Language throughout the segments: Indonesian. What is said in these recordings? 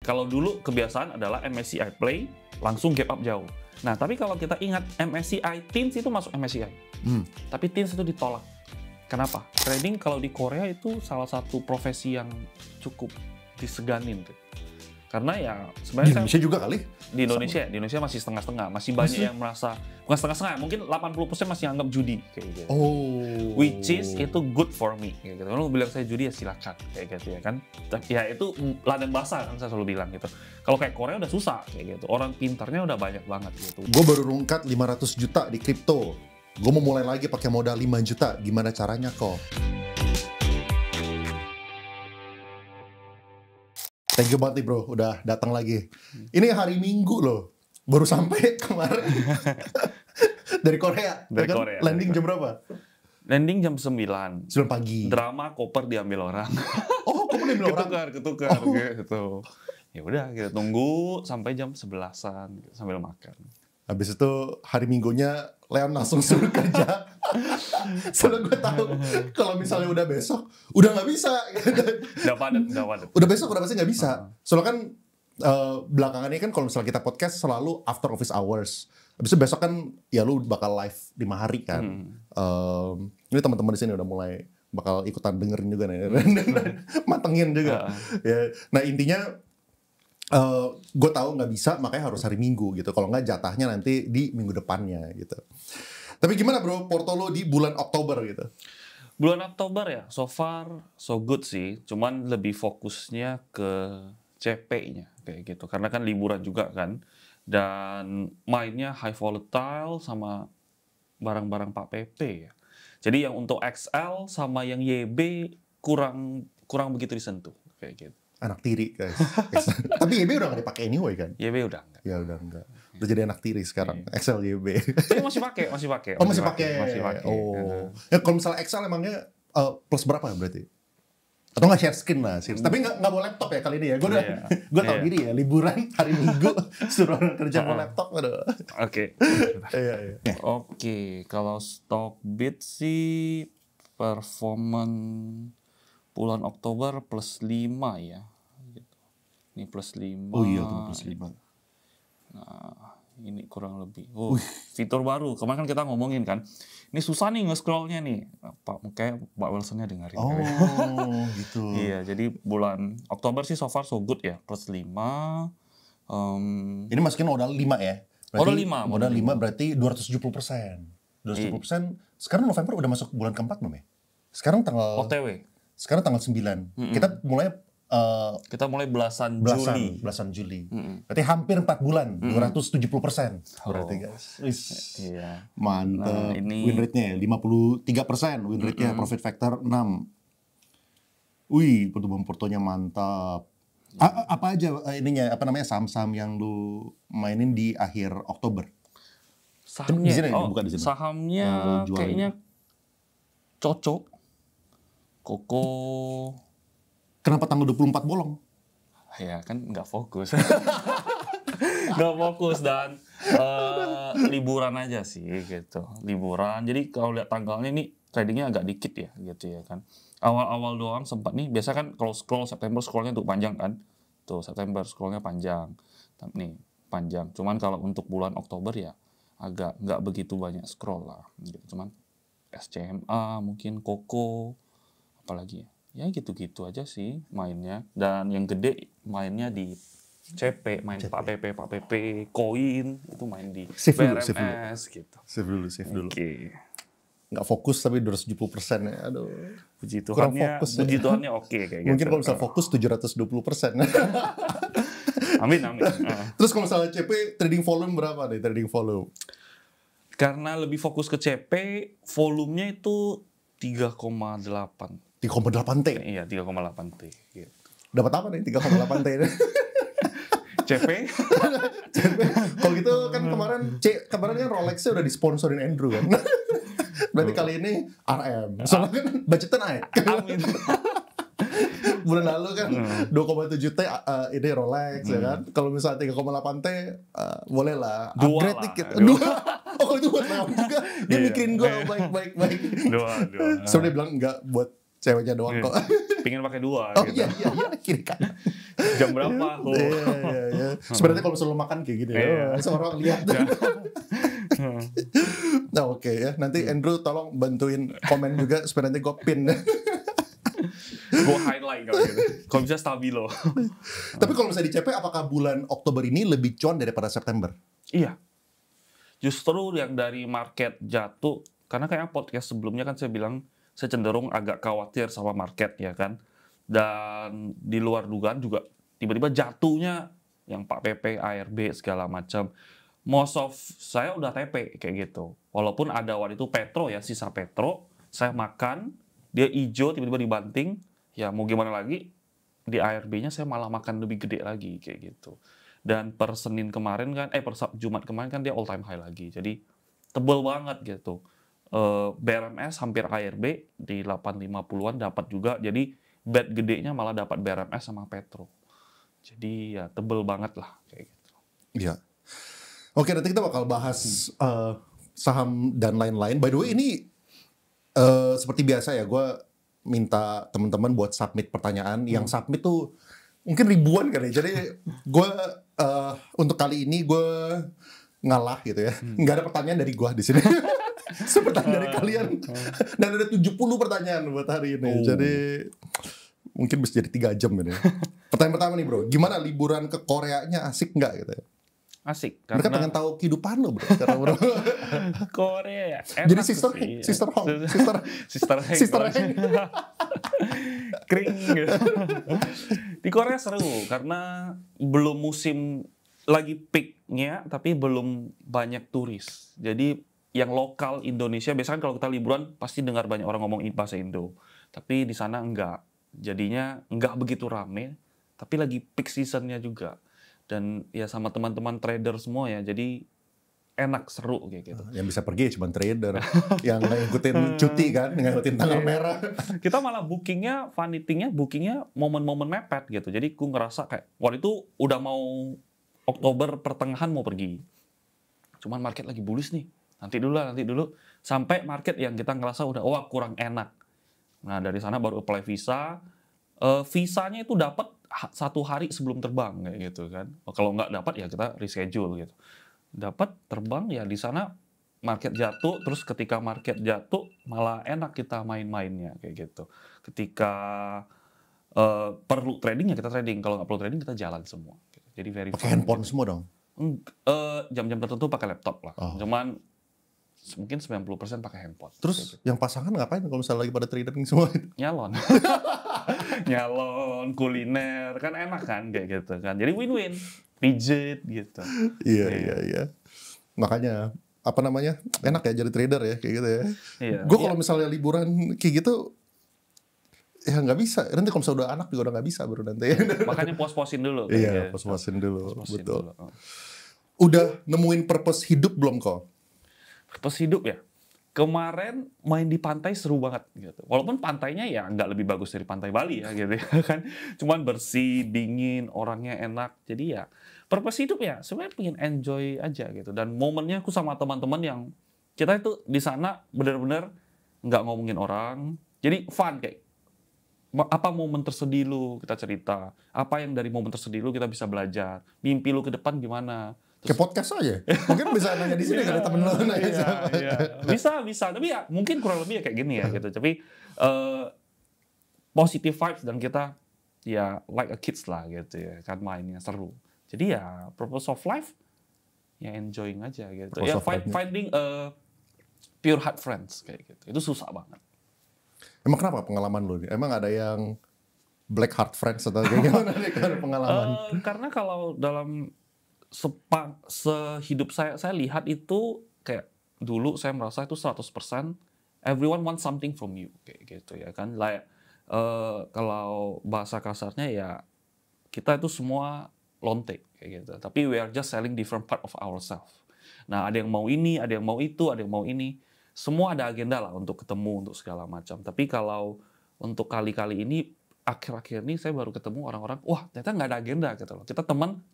Kalau dulu kebiasaan adalah MSCI play, langsung gap up jauh. Nah, tapi kalau kita ingat MSCI Teens itu masuk MSCI. Tapi Teens itu ditolak. Kenapa? Trading kalau di Korea itu salah satu profesi yang cukup diseganin tuh. Karena ya sebenarnya Di Indonesia juga kali? di Indonesia masih setengah-setengah, masih banyak yang merasa bukan setengah-setengah, mungkin 80% masih anggap judi kayak gitu. Oh. Which is itu good for me kayak gitu. Kalau bilang saya judi ya silakan kayak gitu ya kan. Tapi ya itu ladang basah kan saya selalu bilang gitu. Kalau kayak Korea udah susah kayak gitu. Orang pintarnya udah banyak banget gitu. Gue baru rungkat 500 juta di kripto. Gue mau mulai lagi pakai modal 5 juta. Gimana caranya kok? Thank you banget nih bro, udah datang lagi. Ini hari Minggu loh, baru sampai kemarin dari Korea. Dari kan? Korea. Landing jam berapa? Landing jam 9. 9 pagi. Drama koper diambil orang. Oh, kok diambil orang? Ketukar gitu. Ya udah kita tunggu sampai jam 11-an gitu, sambil makan. Habis itu hari Minggunya Leon langsung suruh kerja. Soalnya gue tahu kalau misalnya udah besok, udah nggak bisa. Udah padat. Udah besok udah pasti nggak bisa. Soalnya kan belakangan ini kan kalau misalnya kita podcast selalu after office hours. Habis itu besok kan ya lu bakal live 5 hari kan. Ini teman-teman di sini udah mulai bakal ikutan dengerin juga nih. Matengin juga. Ya. Nah intinya gue tahu nggak bisa, makanya harus hari Minggu gitu. Kalau nggak jatahnya nanti di minggu depannya gitu. Tapi gimana bro, porto lo di bulan Oktober gitu? Bulan Oktober ya, so far so good sih. Cuman lebih fokusnya ke CP-nya kayak gitu. Karena kan liburan juga kan. Dan mainnya high volatile sama barang-barang Pak PP ya. Jadi yang untuk XL sama yang YB kurang begitu disentuh kayak gitu. Anak tiri guys. Tapi YB udah nggak dipakai anyway kan? YB udah enggak. Ya udah enggak. Udah jadi anak tiri sekarang. XL YB. Tapi masih pakai. Oh masih pakai. Oh. Ya kalau misalnya XL emangnya plus berapa berarti? Atau nggak share screen lah sih. Tapi nggak bawa laptop ya kali ini ya. Gue tau diri ya, liburan hari Minggu suruh orang kerja bawa laptop. Oke. Oke, kalau Stockbit sih performance bulan Oktober plus 5 ya. Gitu. Ini plus 5. Oh iya, plus 5. Nah, ini kurang lebih. Fitur baru. Kemarin kan kita ngomongin kan. Ini susah nih nge-scrollnya nih. Kayak Pak Wilsonnya dengerin. Oh, gitu. Iya, jadi bulan Oktober sih so far so good ya. Plus 5. Ini masukin modal 5 ya? Modal 5. Modal 5 berarti 270%. 270%. Sekarang November udah masuk bulan keempat belum ya? Sekarang tanggal... OTW. Sekarang tanggal 9. Kita mulai belasan Juli. Berarti hampir 4 bulan, 270%. Berarti guys. Iya. Mantap. Nah, ini win rate-nya 53%, win rate-nya profit factor 6. Wih, pertumbuhan portonya mantap. Apa aja ininya, saham-saham yang lu mainin di akhir Oktober? Sahamnya, di sini, bukan di sini. Sahamnya kayaknya cocok. Koko. Kenapa tanggal 24 bolong? Ya kan nggak fokus. Nggak fokus dan liburan aja sih gitu. Liburan. Jadi kalau lihat tanggalnya ini tradingnya agak dikit ya gitu ya kan. Awal-awal doang sempat nih. Biasa kan kalau scroll September scrollnya tuh panjang kan. Tuh September scrollnya panjang. Nih panjang. Cuman kalau untuk bulan Oktober ya agak nggak begitu banyak scroll lah. Gitu. Cuman SCMA mungkin Koko apalagi ya gitu-gitu aja sih mainnya. Dan yang gede mainnya di CP, main CP. Pak PP, koin itu main di BRMS gitu. Save dulu. Oke. Nggak fokus tapi 270% ya. Aduh. Puji Tuhannya oke kayak gitu. Mungkin kalau misalnya fokus 720%. Amin. Terus kalau misalnya CP trading volume berapa nih trading volume? Karena lebih fokus ke CP, volumenya itu 3,8. 3,8 T? Iya, 3,8 T. Gitu. Dapat apa nih 3,8 T? CP? Kalau gitu kan kemarin kan Rolex-nya udah disponsorin Andrew kan? Berarti kali ini RM. Soalnya kan budgetnya naik. Amin. Bulan lalu kan 2,7 T ini Rolex ya kan. Kalau misalnya 3,8 T boleh lah upgrade dikit. Oh itu buat Leon juga. Dia mikirin gue baik. Dua. So dia bilang enggak buat ceweknya doang kok. Pengen pakai 2 Oh gitu. iya kiri kanan. Jam berapa? Iya. Sebenarnya kalau misalnya lu makan kayak gitu ya, seorang lihat. Nah oke ya, nanti Andrew tolong bantuin komen juga supaya nanti gue pin. Gue highlight kalau gitu. Kalau bisa stabilo. Tapi kalau misalnya di CP, apakah bulan Oktober ini lebih cuan daripada September? Iya. Justru yang dari market jatuh, karena kayak podcast sebelumnya kan saya bilang, saya cenderung agak khawatir sama market ya kan. Dan di luar dugaan juga tiba-tiba jatuhnya yang Pak PP, ARB segala macam. Most of saya udah TP kayak gitu. Walaupun ada waktu itu Petro ya, sisa Petro, saya makan, dia hijau tiba-tiba dibanting, ya mau gimana lagi, di ARB-nya saya malah makan lebih gede lagi kayak gitu. Dan per Senin kemarin kan, per Jumat kemarin kan dia all time high lagi. Jadi tebel banget gitu. BRMS hampir ARB di 850-an dapat juga. Jadi bet gedenya malah dapat BRMS sama Petro. Jadi ya tebel banget lah kayak gitu. Iya. Oke, nanti kita bakal bahas saham dan lain-lain. By the way, ini seperti biasa ya, gue minta teman-teman buat submit pertanyaan. Yang submit tuh mungkin ribuan kali. Jadi gue untuk kali ini gue ngalah gitu ya. Nggak ada pertanyaan dari gue di sini. Pertanyaan dari kalian. Dan ada 70 pertanyaan buat hari ini. Jadi mungkin bisa jadi 3 jam ini. Pertanyaan pertama nih bro, gimana liburan ke Koreanya, asik nggak gitu ya? Asik. Mereka pengen tahu kehidupan lo bro. Bro. Korea ya. Jadi sister Heng. Kering gitu. Di Korea seru karena belum musim lagi peaknya, tapi belum banyak turis. Jadi yang lokal Indonesia, biasanya kan kalau kita liburan pasti dengar banyak orang ngomong bahasa Indo. Tapi di sana enggak. Jadinya enggak begitu rame, tapi lagi peak seasonnya juga. Dan ya sama teman-teman trader semua ya, jadi enak, seru kayak gitu. Yang bisa pergi cuma trader, yang ngikutin cuti kan, ngikutin tanggal merah. Kita malah bookingnya momen-momen mepet gitu. Jadi gue ngerasa kayak, waktu itu udah mau Oktober pertengahan mau pergi. Cuman market lagi bullish nih, nanti dulu. Sampai market yang kita ngerasa udah, wah kurang enak. Nah dari sana baru apply visa. Visanya itu dapat 1 hari sebelum terbang kayak gitu kan. Kalau nggak dapat ya kita reschedule gitu. Dapat terbang ya di sana market jatuh, terus ketika market jatuh malah enak kita main-mainnya kayak gitu. Ketika perlu trading ya kita trading, kalau nggak perlu trading kita jalan semua. Gitu. Jadi very pakai handphone semua dong. Jam-jam tertentu pakai laptop lah. Cuman mungkin 90% pakai handphone. Terus yang pasangan ngapain kalau misalnya lagi pada trading semua itu? Nyalon. Nyalon, kuliner, kan enak kan kayak gitu kan. Jadi win-win, pijet gitu. Iya. Makanya apa namanya? Enak ya jadi trader ya kayak gitu ya. Iya. Gue kalau misalnya liburan kayak gitu ya nggak bisa. Nanti kalau misalnya udah anak juga udah nggak bisa baru nanti. Makanya pos-posin dulu. Iya, gitu. pos-posin dulu. Pos-posin Betul. dulu. Udah nemuin purpose hidup belum kok? Purpose hidup ya. Kemarin main di pantai seru banget gitu. Walaupun pantainya ya nggak lebih bagus dari pantai Bali ya gitu ya kan. Cuman bersih, dingin, orangnya enak. Jadi ya purpose hidup ya sebenarnya pengen enjoy aja gitu. Dan momennya aku sama teman-teman yang kita itu di sana benar-benar nggak ngomongin orang. Jadi fun kayak apa momen tersedih lu kita cerita. Apa yang dari momen tersedih lu kita bisa belajar. Mimpi lu ke depan gimana. Ke podcast aja. Mungkin bisa nanya di sini kali temen lo nanya siapa. Bisa. Tapi ya mungkin kurang lebih ya kayak gini ya gitu. Tapi positive vibes dan kita ya like a kids lah gitu ya. Kan mainnya seru. Jadi ya purpose of life ya enjoying aja gitu. Ya finding a pure heart friends kayak gitu. Itu susah banget. Emang kenapa pengalaman lo? Emang ada yang black heart friends atau kayak gimana nih pengalaman? Karena kalau dalam sehidup saya lihat itu kayak dulu saya merasa itu 100% everyone wants something from you kayak gitu ya kan. Like kalau bahasa kasarnya ya kita itu semua lonte kayak gitu. Tapi we are just selling different part of ourselves. Nah, ada yang mau ini, ada yang mau itu, ada yang mau ini. Semua ada agenda lah untuk ketemu, untuk segala macam. Tapi kalau untuk kali-kali ini akhir-akhir ini saya baru ketemu orang-orang, wah ternyata nggak ada agenda gitu loh. Kita teman,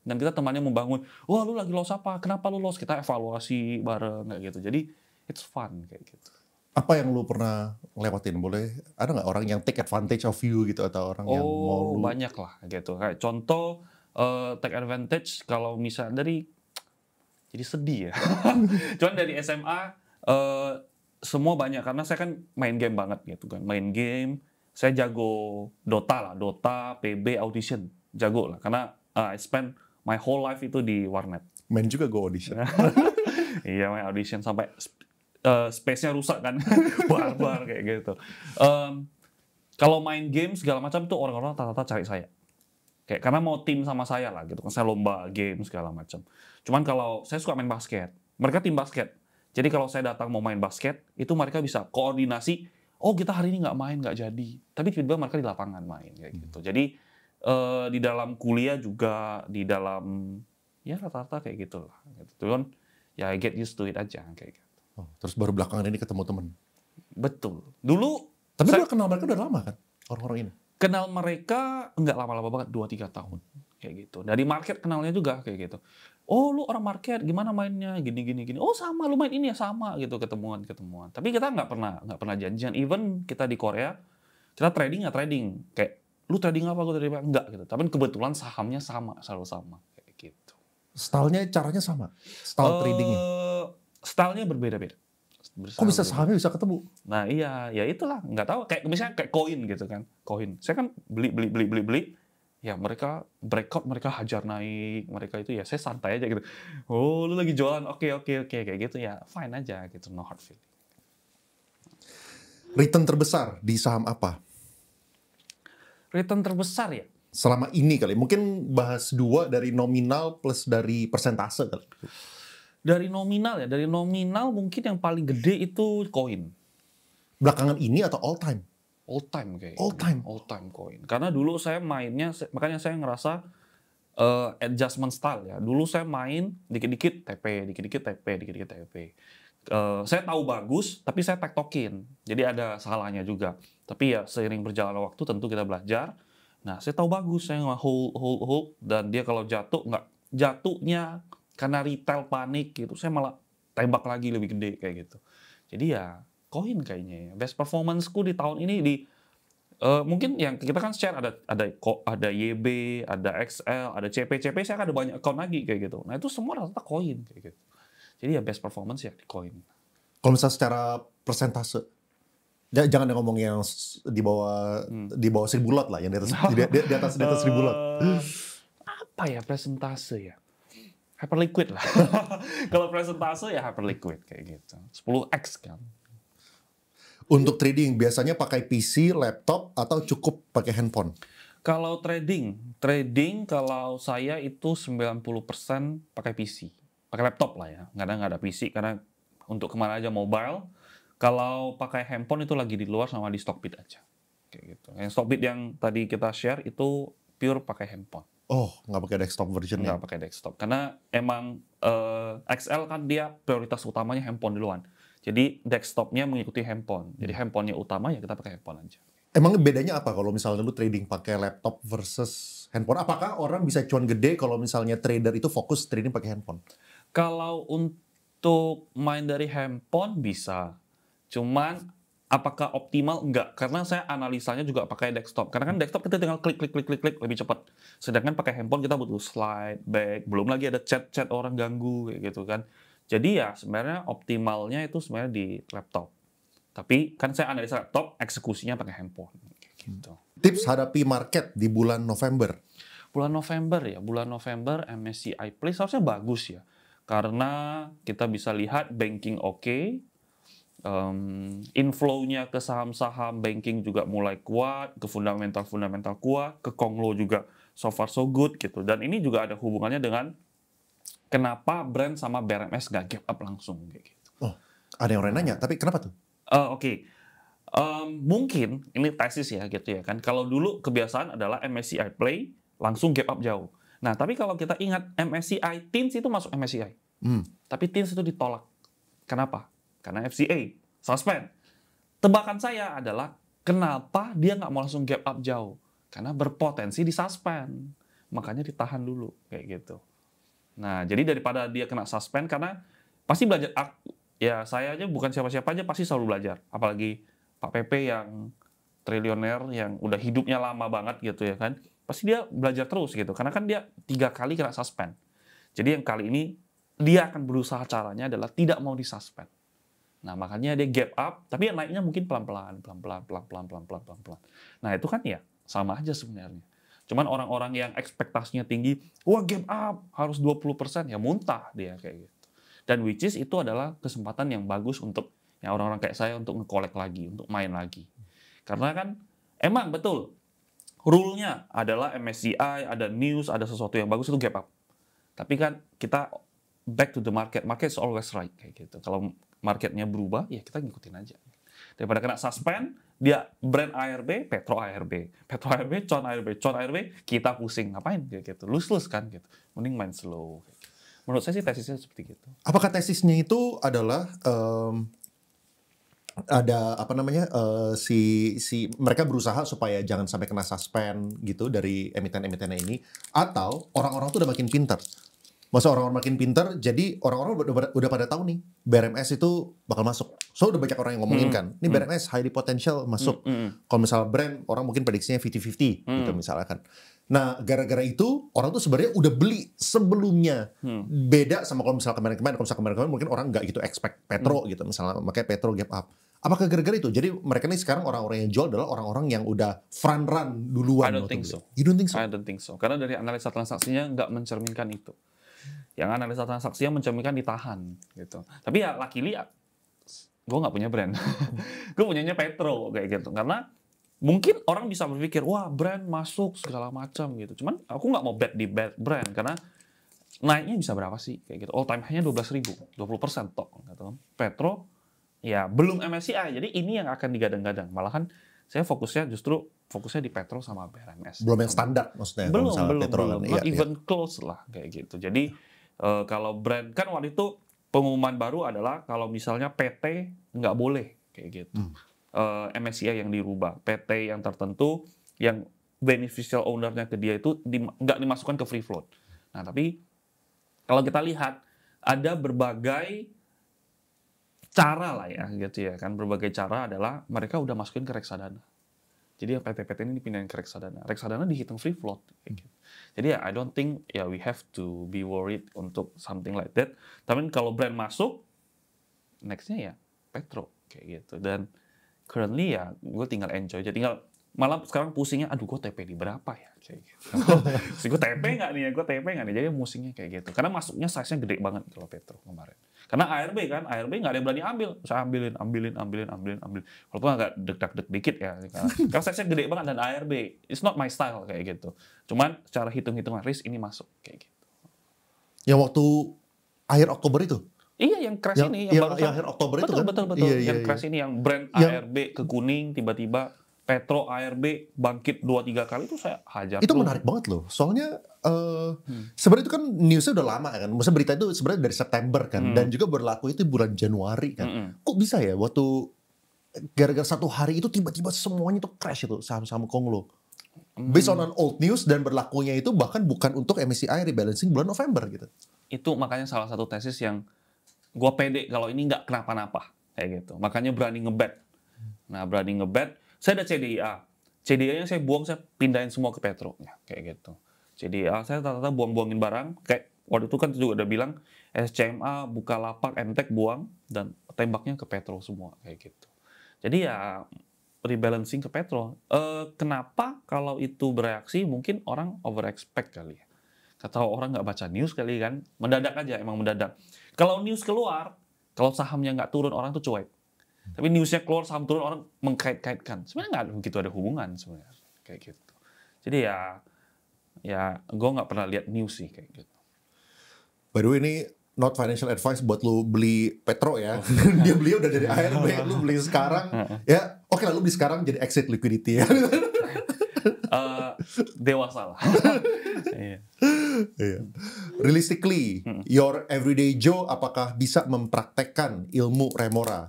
dan kita temannya membangun, wah lu lagi loss apa? Kenapa lu loss? Kita evaluasi bareng kayak gitu. Jadi it's fun kayak gitu. Apa yang lu pernah ngelewatin? Boleh ada nggak orang yang take advantage of you gitu atau orang yang mau lu Banyak lah gitu. Kayak contoh take advantage kalau misal jadi sedih ya. Cuman dari SMA semua banyak karena saya kan main game banget gitu kan. Main game, saya jago Dota lah, Dota, PB, Audition. Jago lah karena I spend my whole life itu di warnet. main juga Go Audition? Iya, main Audition sampai space-nya rusak kan. Barbar kayak gitu. Kalau main game segala macam tuh orang-orang rata-rata cari saya. Kayak karena mau tim sama saya lah gitu kan. Saya lomba game segala macam. Cuman kalau saya suka main basket, mereka tim basket. Jadi kalau saya datang mau main basket, itu mereka bisa koordinasi, oh kita hari ini nggak main, nggak jadi. Tapi tiba-tiba mereka di lapangan main kayak gitu. Jadi di dalam kuliah juga, di dalam ya rata-rata kayak gitu lah. Gitu. Cuman ya I get used to it aja kayak gitu. Oh, terus baru belakangan ini ketemu temen. Betul. Dulu Tapi saya lu kenal mereka udah lama kan? Orang-orang ini. kenal mereka nggak lama-lama banget, 2-3 tahun. Kayak gitu. Dari market kenalnya juga kayak gitu. Oh lu orang market, gimana mainnya? Gini. Oh sama, lu main ini ya sama gitu, ketemuan. Tapi kita nggak pernah janjian. Even kita di Korea, kita trading. Kayak lu trading apa, gue trading apa? Enggak gitu. Tapi kebetulan sahamnya selalu sama. Kayak gitu. Stylenya, caranya sama? Style tradingnya? Stylenya berbeda-beda. Kok bisa sahamnya bisa ketemu? Nah iya, ya itulah, nggak tahu. Kayak misalnya kayak koin gitu kan, koin. Saya kan beli. Ya mereka breakout, mereka hajar naik, mereka itu ya saya santai aja gitu. Oh lu lagi jualan, oke kayak gitu ya, fine aja gitu, no hard feeling. Return terbesar di saham apa? Return terbesar ya? Selama ini kali. Mungkin bahas dua dari nominal plus dari persentase kali. Dari nominal mungkin yang paling gede itu koin. Belakangan ini atau all time? All time kayaknya. All time Koin. Karena dulu saya mainnya, makanya saya ngerasa adjustment style ya. Dulu saya main dikit-dikit TP. Saya tahu bagus, tapi saya tektokin. Jadi ada salahnya juga. Tapi ya seiring berjalannya waktu tentu kita belajar. Nah saya tahu bagus, saya hold. Dan dia kalau jatuh, nggak jatuhnya karena retail panik gitu. Saya malah tembak lagi lebih gede kayak gitu. Jadi ya koin kayaknya ya. Best performance-ku di tahun ini mungkin yang kita kan share ada YB, ada XL, ada CP, saya kan ada banyak account lagi kayak gitu. Nah itu semua rata-rata koin kayak gitu. Jadi ya best performance ya di koin. Kalau misalnya secara persentase, jangan ngomong yang di bawah 1.000 lot lah, yang di atas 1.000 lot. Apa ya presentase ya? Hyperliquid lah. Kalau presentase ya hyperliquid kayak gitu. 10x kan. Untuk trading biasanya pakai PC, laptop, atau cukup pakai handphone? Kalau trading kalau saya itu 90% pakai PC. Pakai laptop lah ya. Nggak ada PC karena untuk kemana aja mobile. Kalau pakai handphone itu lagi di luar sama di Stockbit aja. Kayak gitu. Yang Stockbit yang tadi kita share itu pure pakai handphone. Oh, nggak pakai desktop versionnya? Nggak pakai desktop. Karena emang XL kan dia prioritas utamanya handphone duluan. Jadi desktopnya mengikuti handphone. Jadi handphonenya utama ya kita pakai handphone aja. Emang bedanya apa kalau misalnya lu trading pakai laptop versus handphone? Apakah orang bisa cuan gede kalau misalnya trader itu fokus trading pakai handphone? Kalau untuk main dari handphone bisa. Cuman apakah optimal? Enggak. Karena saya analisanya juga pakai desktop. Karena kan desktop kita tinggal klik lebih cepat. Sedangkan pakai handphone kita butuh slide back. Belum lagi ada chat orang ganggu kayak gitu kan. Jadi ya sebenarnya optimalnya itu sebenarnya di laptop. Tapi kan saya analisa laptop, eksekusinya pakai handphone. Gitu. Tips hadapi market di bulan November. Bulan November MSCI Play harusnya bagus ya. Karena kita bisa lihat banking oke. Inflow-nya ke saham-saham banking juga mulai kuat, ke fundamental kuat, ke Konglo juga so far so good gitu. Dan ini juga ada hubungannya dengan kenapa brand sama BRMS nggak gap up langsung kayak gitu. Oh, ada yang orang nanya, tapi kenapa tuh? Oke. Mungkin ini tesis ya gitu ya kan. Kalau dulu kebiasaan adalah MSCI Play langsung gap up jauh. Nah, tapi kalau kita ingat MSCI Teens itu masuk MSCI. Tapi Teens itu ditolak. Kenapa? Karena FCA, suspend. Tebakan saya adalah kenapa dia nggak mau langsung gap up jauh? Karena berpotensi disuspend. Makanya ditahan dulu kayak gitu. Nah, jadi daripada dia kena suspend karena pasti belajar ya saya aja bukan siapa-siapa aja pasti selalu belajar. Apalagi Pak PP yang triliuner yang udah hidupnya lama banget gitu ya kan. Pasti dia belajar terus gitu. Karena kan dia 3 kali kena suspend. Jadi yang kali ini dia akan berusaha caranya adalah tidak mau disuspend. Nah, makanya dia gap up, tapi ya naiknya mungkin pelan-pelan. Nah, itu kan ya sama aja sebenarnya. Cuman orang-orang yang ekspektasinya tinggi, wah gap up harus 20%, ya muntah dia kayak gitu. Dan which is itu adalah kesempatan yang bagus untuk ya orang-orang kayak saya untuk nge-collect lagi, untuk main lagi. Karena kan emang betul rule-nya adalah MSCI, ada news, ada sesuatu yang bagus itu gap up. Tapi kan kita back to the market. Market is always right kayak gitu. Kalau marketnya berubah, ya kita ngikutin aja. Daripada kena suspend, dia brand ARB, Petro ARB, Con ARB, kita pusing ngapain kayak gitu. Lose kan gitu. Mending main slow. Kayak gitu. Menurut saya sih tesisnya seperti gitu. Apakah tesisnya itu adalah ada apa namanya si mereka berusaha supaya jangan sampai kena suspend gitu dari emiten-emitennya ini, atau orang-orang tuh udah makin pintar? Masa orang-orang makin pintar, jadi orang-orang udah pada tahu nih BRMS itu bakal masuk. So udah banyak orang yang ngomongin kan, ini BRMS highly potential masuk. Kalau misalnya brand, orang mungkin prediksinya 50-50 gitu misalkan. Nah, gara-gara itu orang tuh sebenarnya udah beli sebelumnya. Beda sama kalau misalnya kemarin-kemarin, mungkin orang nggak gitu expect Petro gitu, misalnya makanya Petro gap up. Apakah gara-gara itu? Jadi mereka nih sekarang orang-orang yang jual adalah orang-orang yang udah front run duluan. I don't think so. You don't think so? I don't think so. Karena dari analisa transaksinya nggak mencerminkan itu. Yang analisa transaksinya mencerminkan ditahan gitu. Tapi ya luckily gue nggak punya brand. Gue punyanya Petro kayak gitu. Karena mungkin orang bisa berpikir, wah brand masuk segala macam gitu. Cuman aku nggak mau bet di brand karena naiknya bisa berapa sih kayak gitu. All time high-nya 12.000, 20% tok gitu. Petro ya belum MSCI. Jadi ini yang akan digadang-gadang. Malahan saya fokusnya di Petro sama BRMS. Belum yang standar maksudnya. Belum. Petro kan. Not even close lah kayak gitu. Jadi kalau brand kan waktu itu pengumuman baru adalah kalau misalnya PT nggak boleh kayak gitu. MSCI yang dirubah, PT yang tertentu yang beneficial owner-nya ke dia itu nggak dimasukkan ke free float. Nah tapi kalau kita lihat ada berbagai cara lah ya gitu ya kan, berbagai cara adalah mereka udah masukin ke reksadana. Jadi yang PT-PT ini dipindahin ke reksadana. Reksadana dihitung free float kayak gitu. Jadi ya I don't think ya we have to be worried untuk something like that. Tapi kalau brand masuk, next-nya ya Petro kayak gitu. Dan currently ya gue tinggal enjoy aja. Tinggal malah sekarang pusingnya, aduh gue TP di berapa ya kayak gitu. Gue TP nggak nih ya, jadi musingnya kayak gitu. Karena masuknya size-nya gede banget kalau Petro kemarin. Karena ARB nggak ada yang berani ambil. Saya ambilin. Walaupun agak deg-deg dikit ya. Karena size-nya gede banget dan ARB, it's not my style kayak gitu. Cuman secara hitung-hitungan risk ini masuk kayak gitu. Yang waktu akhir Oktober itu? Iya, yang crash ini. Yang akhir Oktober itu kan? Betul. Yang crash ini, yang brand ARB ke kuning, tiba-tiba Petro ARB bangkit 2-3 kali itu saya hajar. Itu menarik banget loh. Soalnya sebenarnya itu kan newsnya udah lama kan. Maksudnya berita itu sebenarnya dari September kan. Dan juga berlaku itu bulan Januari kan. Kok bisa ya waktu gara-gara satu hari itu tiba-tiba semuanya tuh crash itu saham-saham Konglo. Based on old news dan berlakunya itu bahkan bukan untuk MSCI rebalancing bulan November gitu. Itu makanya salah satu tesis yang gue pede kalau ini nggak kenapa-napa kayak gitu. Makanya berani ngebet. Nah berani ngebet. Saya ada CDA-nya saya buang, saya pindahin semua ke Petro ya, kayak gitu. CDA saya tata-tata buang-buangin barang, kayak waktu itu kan juga udah bilang SCMA, Bukalapak, MTEK buang dan tembaknya ke Petro semua kayak gitu. Jadi ya rebalancing ke Petro. Kenapa kalau itu bereaksi mungkin orang over expect kali ya. Kata orang nggak baca news kali kan, mendadak aja emang mendadak. Kalau news keluar, kalau sahamnya nggak turun orang tuh cuek. Tapi newsnya keluar saham turun orang mengkait-kaitkan. Sebenarnya nggak begitu ada hubungan sebenarnya kayak gitu. Jadi ya gue nggak pernah lihat news sih kayak gitu. By the way ini not financial advice buat lu beli Petro ya. Dia beli udah dari ARB, lu beli sekarang ya. Oke lah lu beli sekarang jadi exit liquidity ya. Dewasa lah. Iya. Realistically, your everyday Joe apakah bisa mempraktekkan ilmu Remora?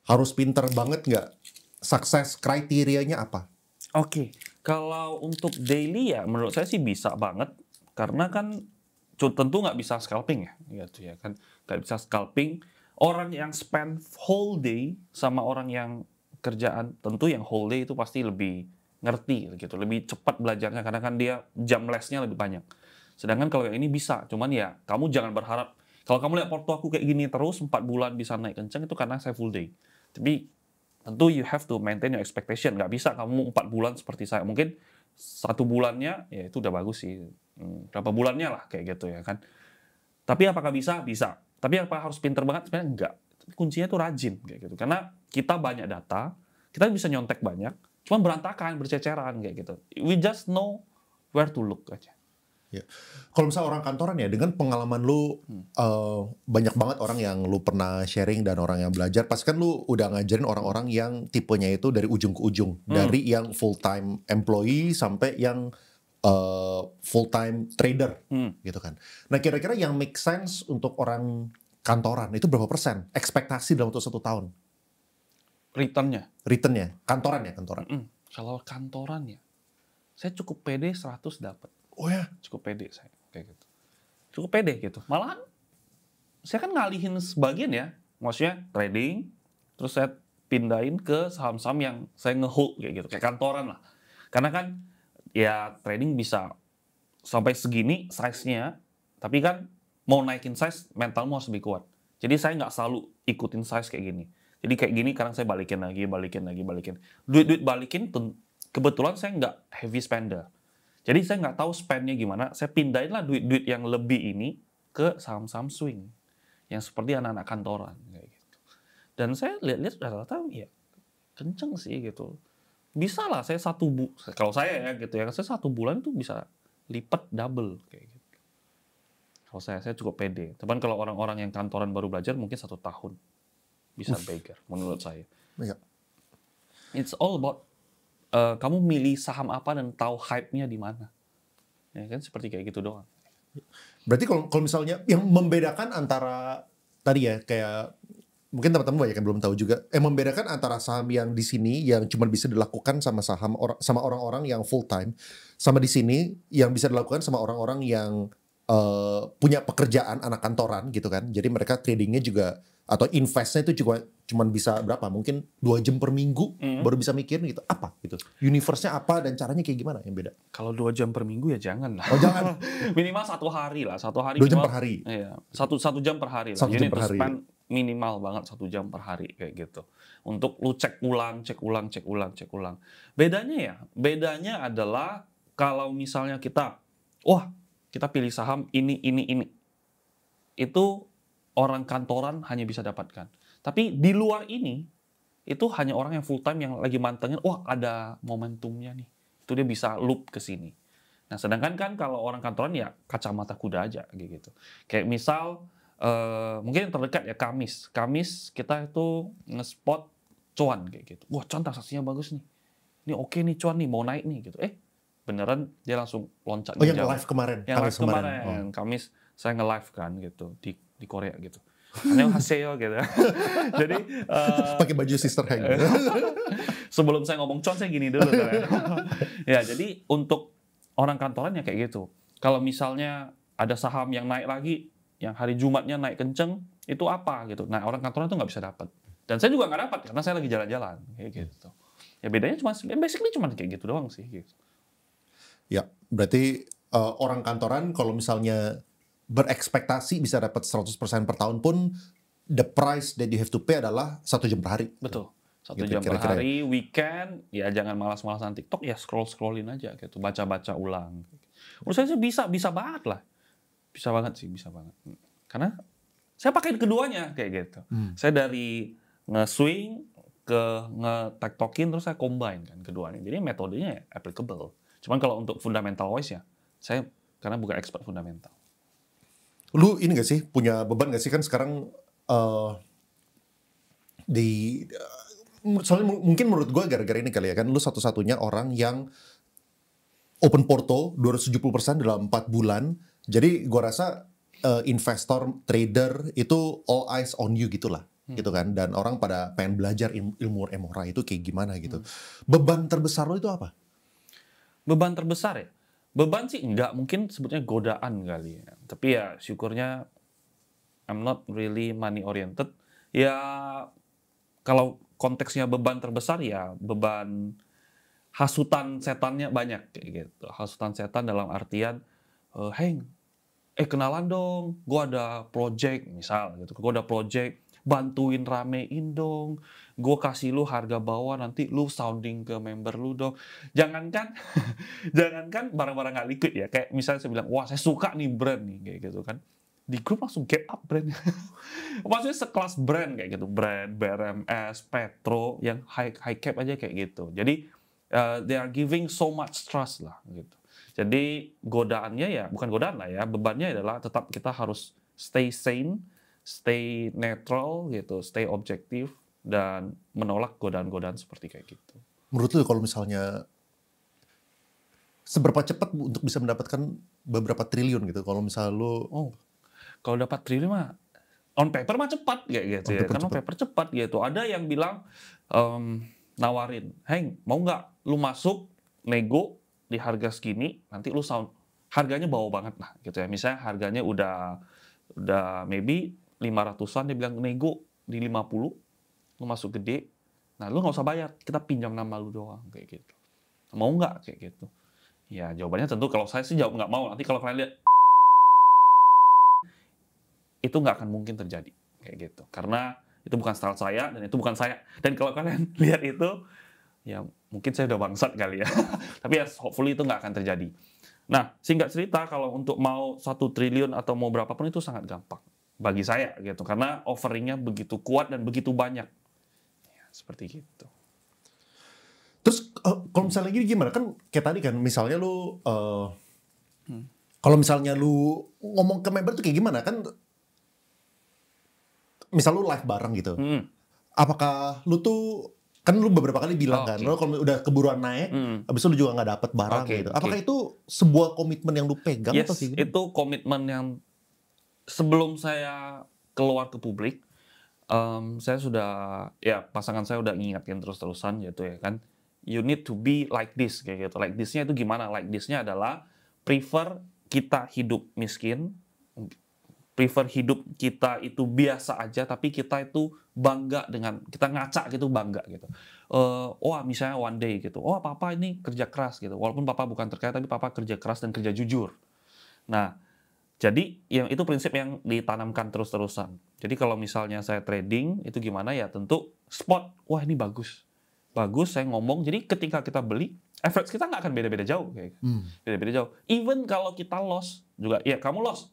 Harus pinter banget nggak? Sukses kriterianya apa? Oke, kalau untuk daily ya menurut saya sih bisa banget. Karena kan tentu nggak bisa scalping ya, gitu ya kan. Nggak bisa scalping. orang yang spend whole day sama orang yang kerjaan, tentu yang whole day itu pasti lebih ngerti gitu, lebih cepat belajarnya karena kan dia jam lesnya lebih banyak. Sedangkan kalau yang ini bisa, cuman ya kamu jangan berharap kalau kamu lihat porto aku kayak gini terus 4 bulan bisa naik kencang itu karena saya full day. Tapi tentu you have to maintain your expectation. Nggak bisa kamu 4 bulan seperti saya. Mungkin 1 bulannya ya itu udah bagus sih. Berapa bulannya lah kayak gitu ya kan. Tapi apakah bisa? Bisa. Tapi apa harus pinter banget? Sebenarnya enggak. Kuncinya tuh rajin kayak gitu. Karena kita banyak data, kita bisa nyontek banyak, cuman berantakan, berceceran kayak gitu. We just know where to look aja. Ya. Kalau misalnya orang kantoran ya, dengan pengalaman lu banyak banget orang yang lu pernah sharing dan orang yang belajar, pasti kan lu udah ngajarin orang-orang yang tipenya itu dari ujung ke ujung, dari yang full time employee sampai yang full time trader, gitu kan. Nah kira-kira yang make sense untuk orang kantoran itu berapa persen ekspektasi dalam waktu 1 tahun? Returnnya? Kantoran ya, kantoran. Kalau kantoran ya, saya cukup pede 100 dapat. Oh ya? Cukup pede saya, kayak gitu. Cukup pede gitu. Malahan, saya kan ngalihin sebagian ya, maksudnya trading, terus saya pindahin ke saham-saham yang saya nge-hold kayak gitu, kayak kantoran lah. Karena kan, ya trading bisa sampai segini size-nya, tapi kan mau naikin size, mentalmu harus lebih kuat. Jadi saya nggak selalu ikutin size kayak gini. Jadi kayak gini, kadang saya balikin lagi. Duit balikin, kebetulan saya nggak heavy spender. Jadi saya nggak tahu spendnya gimana, saya pindahin lah duit-duit yang lebih ini ke saham-saham swing. Yang seperti anak-anak kantoran. Kayak gitu. Dan saya lihat-lihat rata-rata ya kenceng sih gitu. Bisa lah saya kalau saya ya gitu ya, saya 1 bulan tuh bisa lipat double kayak gitu. Kalau saya cukup pede. Cuman kalau orang-orang yang kantoran baru belajar mungkin 1 tahun bisa beggar menurut saya. Ya. It's all about kamu milih saham apa dan tahu hype-nya di mana. Ya kan seperti kayak gitu doang. Berarti kalau misalnya yang membedakan antara tadi ya kayak mungkin teman-teman banyak yang belum tahu juga, membedakan antara saham yang di sini yang cuma bisa dilakukan sama sama orang-orang yang full time, sama di sini yang bisa dilakukan sama orang-orang yang punya pekerjaan anak kantoran gitu kan. Jadi mereka tradingnya juga atau investnya itu cuma bisa berapa? Mungkin 2 jam per minggu baru bisa mikirin gitu. Apa gitu? Universe-nya apa dan caranya kayak gimana yang beda? Kalau 2 jam per minggu ya jangan lah. Oh jangan. Minimal 1 hari lah. 1 hari 2 jam minimal, per hari? Iya. 1 jam per hari lah. 1 jam per hari. Spend minimal banget 1 jam per hari kayak gitu. Untuk lu cek ulang. Bedanya adalah kalau misalnya kita pilih saham ini. Itu orang kantoran hanya bisa dapatkan. Tapi di luar ini, itu hanya orang yang full time yang lagi mantengin, ada momentumnya nih. Itu dia bisa loop ke sini. Nah, sedangkan kan kalau orang kantoran ya kacamata kuda aja gitu. Kayak misal, mungkin yang terdekat ya Kamis. Kamis kita itu nge-spot cuan kayak gitu. Wah, cuan transaksinya bagus nih. Ini oke nih cuan nih, mau naik nih gitu. Beneran dia langsung loncat. Oh, yang live kemarin? Yang live kemarin. Kamis saya nge-live kan gitu di Korea gitu. Annyeonghaseyo gitu. Jadi pakai baju sister hang. Sebelum saya ngomong cuan saya gini dulu. Ya, jadi untuk orang kantoran ya kayak gitu. Kalau misalnya ada saham yang naik lagi, yang hari Jumatnya naik kenceng, itu apa gitu. Nah, orang kantoran itu nggak bisa dapat. Dan saya juga nggak dapat karena saya lagi jalan-jalan kayak gitu. Ya bedanya basically cuma kayak gitu doang sih gitu. Ya, berarti orang kantoran kalau misalnya berekspektasi bisa dapat 100% per tahun pun the price that you have to pay adalah 1 jam per hari. Betul. 1 gitu, jam per hari, weekend, ya jangan malas-malasan TikTok, ya scrollin aja gitu, baca-baca ulang. Menurut saya sih bisa banget lah. Bisa banget. Karena saya pakai keduanya kayak gitu. Saya dari nge-swing ke nge-tiktokin terus saya combine kan keduanya. Jadi metodenya applicable. Cuman kalau untuk fundamental wise ya, saya karena bukan expert fundamental. Lu ini gak sih, punya beban gak sih kan sekarang soalnya mungkin menurut gue gara-gara ini kali ya kan, lu satu-satunya orang yang open porto 270% dalam 4 bulan. Jadi gue rasa investor, trader itu all eyes on you gitulah. Gitu kan, dan orang pada pengen belajar ilmu Emora itu kayak gimana gitu. Beban terbesar lo itu apa? Beban terbesar ya? Beban sih enggak, mungkin sebetulnya godaan kali ya. Tapi ya syukurnya I'm not really money oriented. Ya kalau konteksnya beban terbesar ya beban hasutan setannya banyak kayak gitu. Hasutan setan dalam artian, Heng, kenalan dong, gue ada project misal gitu. Gue ada project, bantuin ramein dong. Gue kasih lu harga bawah, nanti lu sounding ke member lu dong. Jangankan, jangankan barang-barang nggak liquid ya. Kayak misalnya saya bilang, wah saya suka nih brand nih kayak gitu kan. Di grup langsung get up brandnya. Maksudnya sekelas brand kayak gitu, brand BRMS, Petro, yang high cap aja kayak gitu. Jadi they are giving so much trust lah gitu. Jadi godaannya ya bukan godaan lah ya, bebannya adalah tetap kita harus stay sane, stay netral gitu, stay objektif dan menolak godaan-godaan seperti kayak gitu. Menurut lu kalau misalnya seberapa cepat untuk bisa mendapatkan beberapa triliun gitu? Kalau misalnya lu Kalau dapat triliun mah on paper mah cepat kayak gitu ya. Karena on paper cepat gitu. Ada yang bilang nawarin, Heng, mau nggak lu masuk nego di harga segini, nanti lu harganya bawah banget lah gitu ya. Misalnya harganya udah maybe 500-an, dia bilang nego di 50, lu masuk gede, nah lu nggak usah bayar, kita pinjam nama lu doang kayak gitu. Mau nggak kayak gitu? Ya jawabannya tentu kalau saya sih jawab nggak mau. Nanti kalau kalian lihat itu nggak akan mungkin terjadi kayak gitu, karena itu bukan style saya dan itu bukan saya. Dan kalau kalian lihat itu, ya mungkin saya udah bangsat kali ya. Tapi ya hopefully itu nggak akan terjadi. Nah, singkat cerita, kalau untuk mau 1 triliun atau mau berapapun itu sangat gampang bagi saya gitu, karena offeringnya begitu kuat dan begitu banyak. Ya, seperti gitu. Terus kalau misalnya gini gimana? Kan kayak tadi kan misalnya lu kalau misalnya lu ngomong ke member tuh kayak gimana? Kan misal lu live bareng gitu. Apakah lu tuh kan lu beberapa kali bilang kan, lu kalau udah keburuan naik, habis itu lu juga nggak dapet barang gitu. Apakah itu sebuah komitmen yang lu pegang atau sih? Itu komitmen yang sebelum saya keluar ke publik, saya sudah, ya pasangan saya udah ngingetin terus-terusan gitu ya kan. You need to be like this kayak gitu. Like this-nya itu gimana? Like this-nya adalah prefer kita hidup miskin, prefer hidup kita itu biasa aja, tapi kita itu bangga dengan, kita ngaca gitu, bangga gitu. Misalnya one day gitu, papa ini kerja keras gitu, walaupun papa bukan terkaya, tapi papa kerja keras dan kerja jujur. Nah, jadi yang itu prinsip yang ditanamkan terus-terusan. Jadi kalau misalnya saya trading, itu gimana ya, tentu spot, wah ini bagus. Bagus, saya ngomong, jadi ketika kita beli, average kita nggak akan beda-beda jauh. Beda-beda jauh. Even kalau kita loss, juga, ya kamu loss,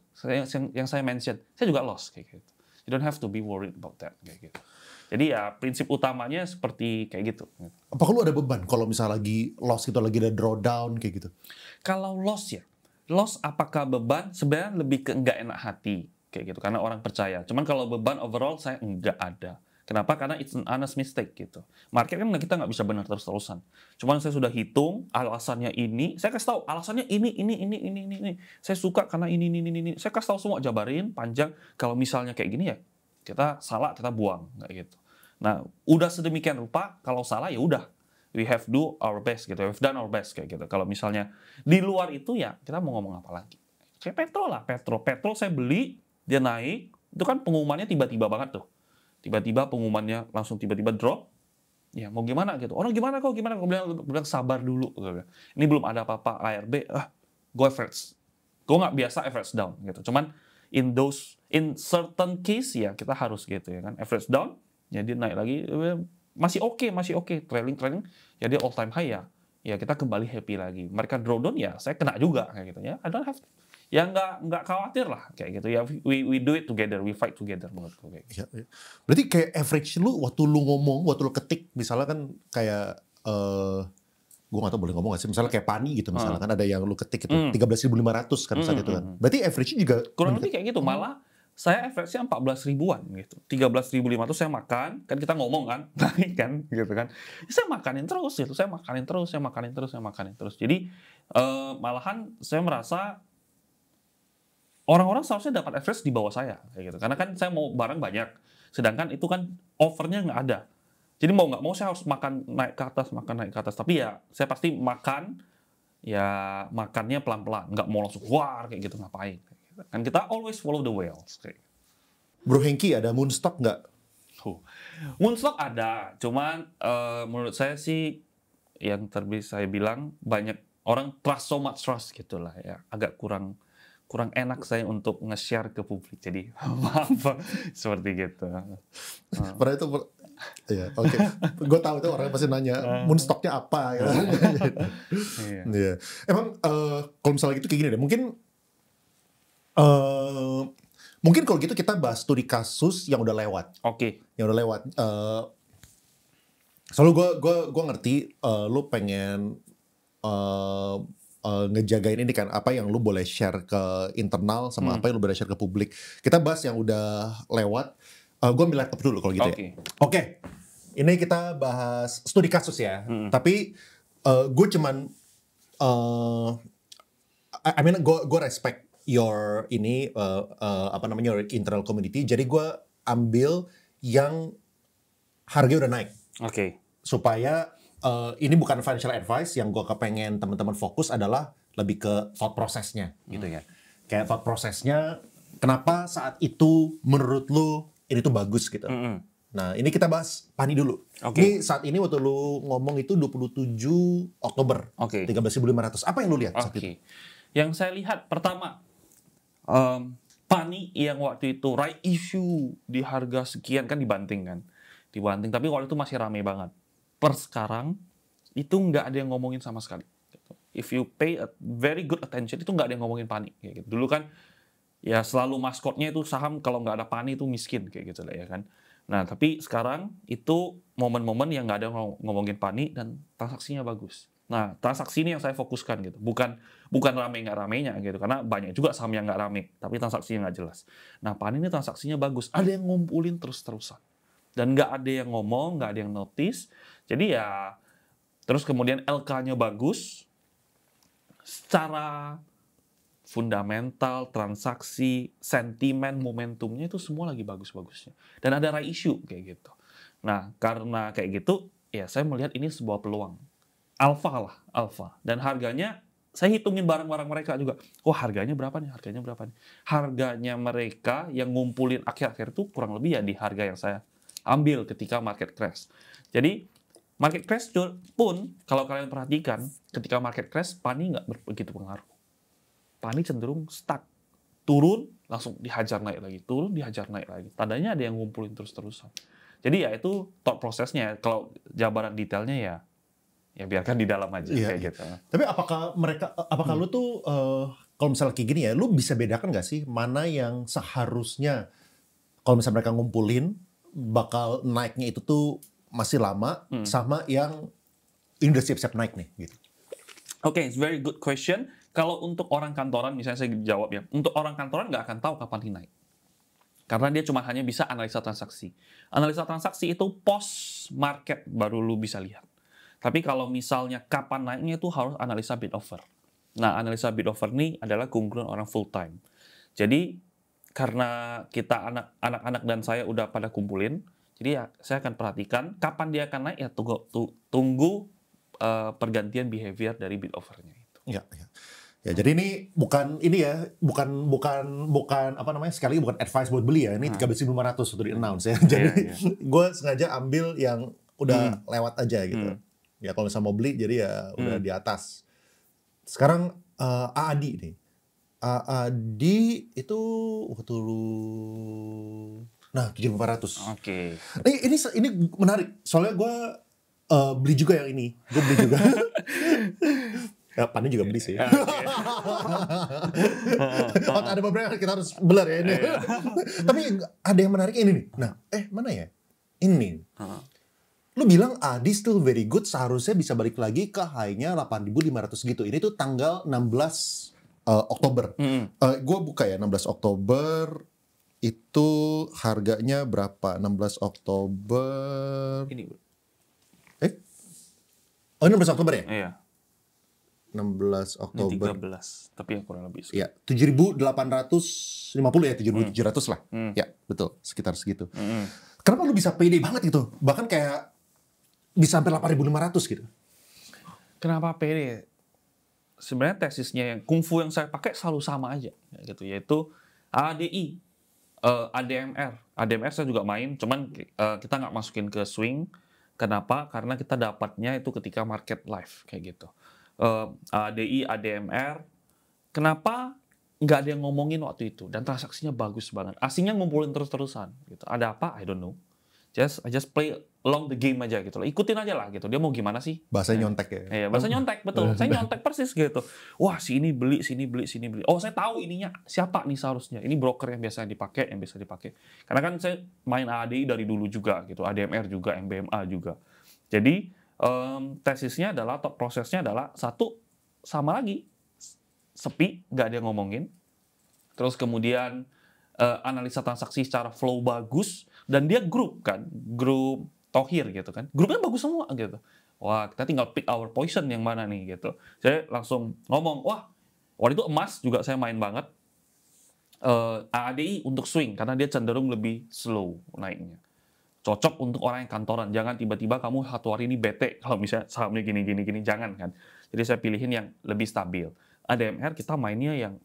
yang saya mention, saya juga loss kayak gitu. You don't have to be worried about that kayak gitu. Jadi ya prinsip utamanya seperti kayak gitu. Apakah lu ada beban kalau misalnya lagi loss gitu, lagi ada drawdown kayak gitu? Kalau loss ya, loss apakah beban? Sebenarnya lebih ke nggak enak hati kayak gitu, karena orang percaya. Cuman kalau beban overall saya nggak ada. Kenapa? Karena it's an honest mistake gitu. Market kan kita nggak bisa benar terus-terusan. Cuman saya sudah hitung alasannya ini. Saya kasih tahu alasannya ini. Saya suka karena ini. Saya kasih tahu semua, jabarin panjang. Kalau misalnya kayak gini ya kita salah, kita buang kayak gitu. Nah, udah sedemikian rupa. Kalau salah ya udah. We have do our best gitu. We've done our best kayak gitu. Kalau misalnya di luar itu ya kita mau ngomong apa lagi? Kayak Petro lah. Petro saya beli, dia naik. Itu kan pengumumannya tiba-tiba banget tuh. Tiba-tiba pengumumannya langsung tiba-tiba drop. Ya mau gimana gitu. Orang gimana kok? Bilang sabar dulu. Ini belum ada apa-apa ARB. Go average. Gue nggak biasa average down gitu. Cuman in certain case ya kita harus gitu ya kan. Average down, ya dia naik lagi. Masih oke. Trailing. Ya dia all time high ya. Ya kita kembali happy lagi. Mereka drawdown ya saya kena juga kayak gitu ya. I don't have to. Ya nggak khawatir lah kayak gitu ya, we do it together, we fight together menurutku kayak gitu. Ya. Berarti kayak average lu waktu lu ngomong, waktu lu ketik misalnya kan kayak gue nggak tahu boleh ngomong nggak sih, misalnya kayak Pani gitu misalnya kan ada yang lu ketik itu 13.500 kan saat itu kan. Berarti average juga kurang lebih kayak gitu. Malah saya average-nya 14 ribuan gitu. 13.500 saya makan, kan kita ngomong kan, naik kan gitu kan. Saya makanin terus gitu, saya makanin terus. Jadi malahan saya merasa orang-orang seharusnya dapat average di bawah saya kayak gitu. Karena kan saya mau barang banyak, sedangkan itu kan offernya nggak ada. Jadi mau nggak mau saya harus makan naik ke atas. Tapi ya saya pasti makan, ya makannya pelan-pelan, nggak mau langsung war kayak gitu, ngapain. Kan kita always follow the whales. Bro Hengki ada Moonstock nggak? Moonstock ada, cuman menurut saya sih yang bisa saya bilang banyak orang trust so much trust gitulah ya, agak kurang enak saya untuk nge-share ke publik. Jadi maaf seperti gitu. Padahal itu iya, oke. Gue tahu itu orang pasti nanya Moonstocknya apa gitu. Iya. Iya. Emang kalau misalnya gitu kayak gini deh, mungkin kalau gitu kita bahas studi kasus yang udah lewat. Oke. Yang udah lewat. Soalnya gue ngerti lu pengen ngejagain ini kan, apa yang lu boleh share ke internal sama apa yang lu boleh share ke publik. Kita bahas yang udah lewat. Gue ambil laptop dulu kalau gitu ya. Oke. Ini kita bahas studi kasus ya. Tapi gue cuman I mean gue respect your ini apa namanya, your internal community. Jadi gue ambil yang harga udah naik. Oke. Supaya ini bukan financial advice, yang gue kepengen teman-teman fokus adalah lebih ke thought processnya gitu ya. Kayak thought processnya, kenapa saat itu menurut lu ini tuh bagus gitu. Nah ini kita bahas Pani dulu. Ini saat ini waktu lu ngomong itu 27 Oktober. 13.500. Apa yang lu lihat saat itu? Yang saya lihat pertama, Pani yang waktu itu right issue di harga sekian kan dibanting, tapi waktu itu masih rame banget. Per sekarang itu nggak ada yang ngomongin sama sekali. If you pay a very good attention, itu nggak ada yang ngomongin Pani. Kayak gitu. Dulu kan ya selalu maskotnya itu saham, kalau nggak ada Pani itu miskin kayak gitu lah ya kan. Nah tapi sekarang itu momen-momen yang nggak ada ngomongin Pani dan transaksinya bagus. Nah transaksi ini yang saya fokuskan gitu. Bukan rame nggak ramenya gitu, karena banyak juga saham yang nggak rame tapi transaksinya nggak jelas. Nah Pani ini transaksinya bagus, ada yang ngumpulin terus-terusan dan nggak ada yang ngomong, nggak ada yang notice. Jadi ya terus kemudian LK-nya bagus. Secara fundamental, transaksi, sentimen, momentumnya itu semua lagi bagus-bagusnya. Dan ada right issue kayak gitu. Nah, karena kayak gitu, ya saya melihat ini sebuah peluang. Alpha. Dan harganya, saya hitungin barang-barang mereka juga. Wah, harganya berapa nih? Harganya mereka yang ngumpulin akhir-akhir itu kurang lebih ya di harga yang saya ambil ketika market crash. Jadi, market crash pun, kalau kalian perhatikan, ketika market crash, Pani nggak begitu pengaruh. Pani cenderung stuck. Turun, langsung dihajar naik lagi. Turun, dihajar naik lagi. Tandanya ada yang ngumpulin terus-terusan. Jadi ya itu thought prosesnya. Kalau jabaran detailnya ya biarkan di dalam aja. Kayak gitu. Tapi apakah lu tuh, kalau misalnya kayak gini ya, lu bisa bedakan nggak sih mana yang seharusnya, kalau misalnya mereka ngumpulin, bakal naiknya itu tuh masih lama, sama yang ini udah siap-siap naik nih gitu. Oke, it's very good question. Kalau untuk orang kantoran, misalnya saya jawab ya, untuk orang kantoran nggak akan tahu kapan ini naik. Karena dia cuma hanya bisa analisa transaksi. Analisa transaksi itu post market baru lu bisa lihat. Tapi kalau misalnya kapan naiknya itu harus analisa bid offer. Nah, analisa bid offer ini adalah keunggulan orang full time. Jadi karena kita anak-anak dan saya udah pada kumpulin, jadi ya saya akan perhatikan kapan dia akan naik, ya tunggu pergantian behavior dari bid offernya itu. Ya, jadi ini bukan apa namanya, sekali bukan advice buat beli ya. Ini 13.500 untuk di-announce ya. Jadi gue sengaja ambil yang udah lewat aja gitu. Ya kalau misalnya mau beli jadi ya udah di atas. Sekarang AADI nih. AADI itu waktu lu, nah 7.400. Oke. Ini menarik. Soalnya gue beli juga yang ini. Gue beli juga. Ya, Pani juga beli sih. Ada beberapa yang kita harus belar ya ini. Tapi ada yang menarik ini nih. Nah, mana ya? Ini. Lu bilang ADI still very good, seharusnya bisa balik lagi ke high-nya 8.500 gitu. Ini tuh tanggal 16 Oktober. Gue buka ya, 16 Oktober itu harganya berapa? 16 Oktober. Ini. Oh, ini 16 Oktober ya? Iya. 16 Oktober. Ini 13, tapi yang kurang lebih. Ya, 7.850 ya, 7.700 lah. Ya, betul, sekitar segitu. Kenapa lu bisa pede banget gitu? Bahkan kayak bisa sampai 8.500 gitu. Kenapa pede? Sebenarnya tesisnya yang kungfu yang saya pakai selalu sama aja gitu, yaitu ADI, ADMR saya juga main, cuman kita nggak masukin ke swing. Kenapa? Karena kita dapatnya itu ketika market live kayak gitu. ADI, ADMR, kenapa nggak ada yang ngomongin waktu itu dan transaksinya bagus banget. Asingnya ngumpulin terus-terusan. Gitu. Ada apa? I don't know. I just play along the game aja gitu loh. Ikutin aja lah gitu. Dia mau gimana sih? Bahasanya nyontek ya. Iya, bahasa nyontek betul. Saya nyontek persis gitu. Wah, sini beli, sini beli, sini beli. Oh, saya tahu ininya siapa nih seharusnya. Ini broker yang biasa dipakai, yang biasa dipakai. Karena kan saya main ADI dari dulu juga gitu, ADMR juga, MBMA juga. Jadi tesisnya adalah atau prosesnya adalah satu sama lagi sepi, nggak ada yang ngomongin. Terus kemudian analisa transaksi secara flow bagus dan dia grup Thohir gitu kan. Grupnya bagus semua gitu. Wah, kita tinggal pick our poison yang mana nih gitu. Saya langsung ngomong, wah, waktu itu emas juga saya main banget. ADI untuk swing karena dia cenderung lebih slow naiknya. Cocok untuk orang yang kantoran. Jangan tiba-tiba kamu satu hari ini bete kalau misalnya sahamnya gini, jangan kan. Jadi saya pilihin yang lebih stabil. ADMR kita mainnya yang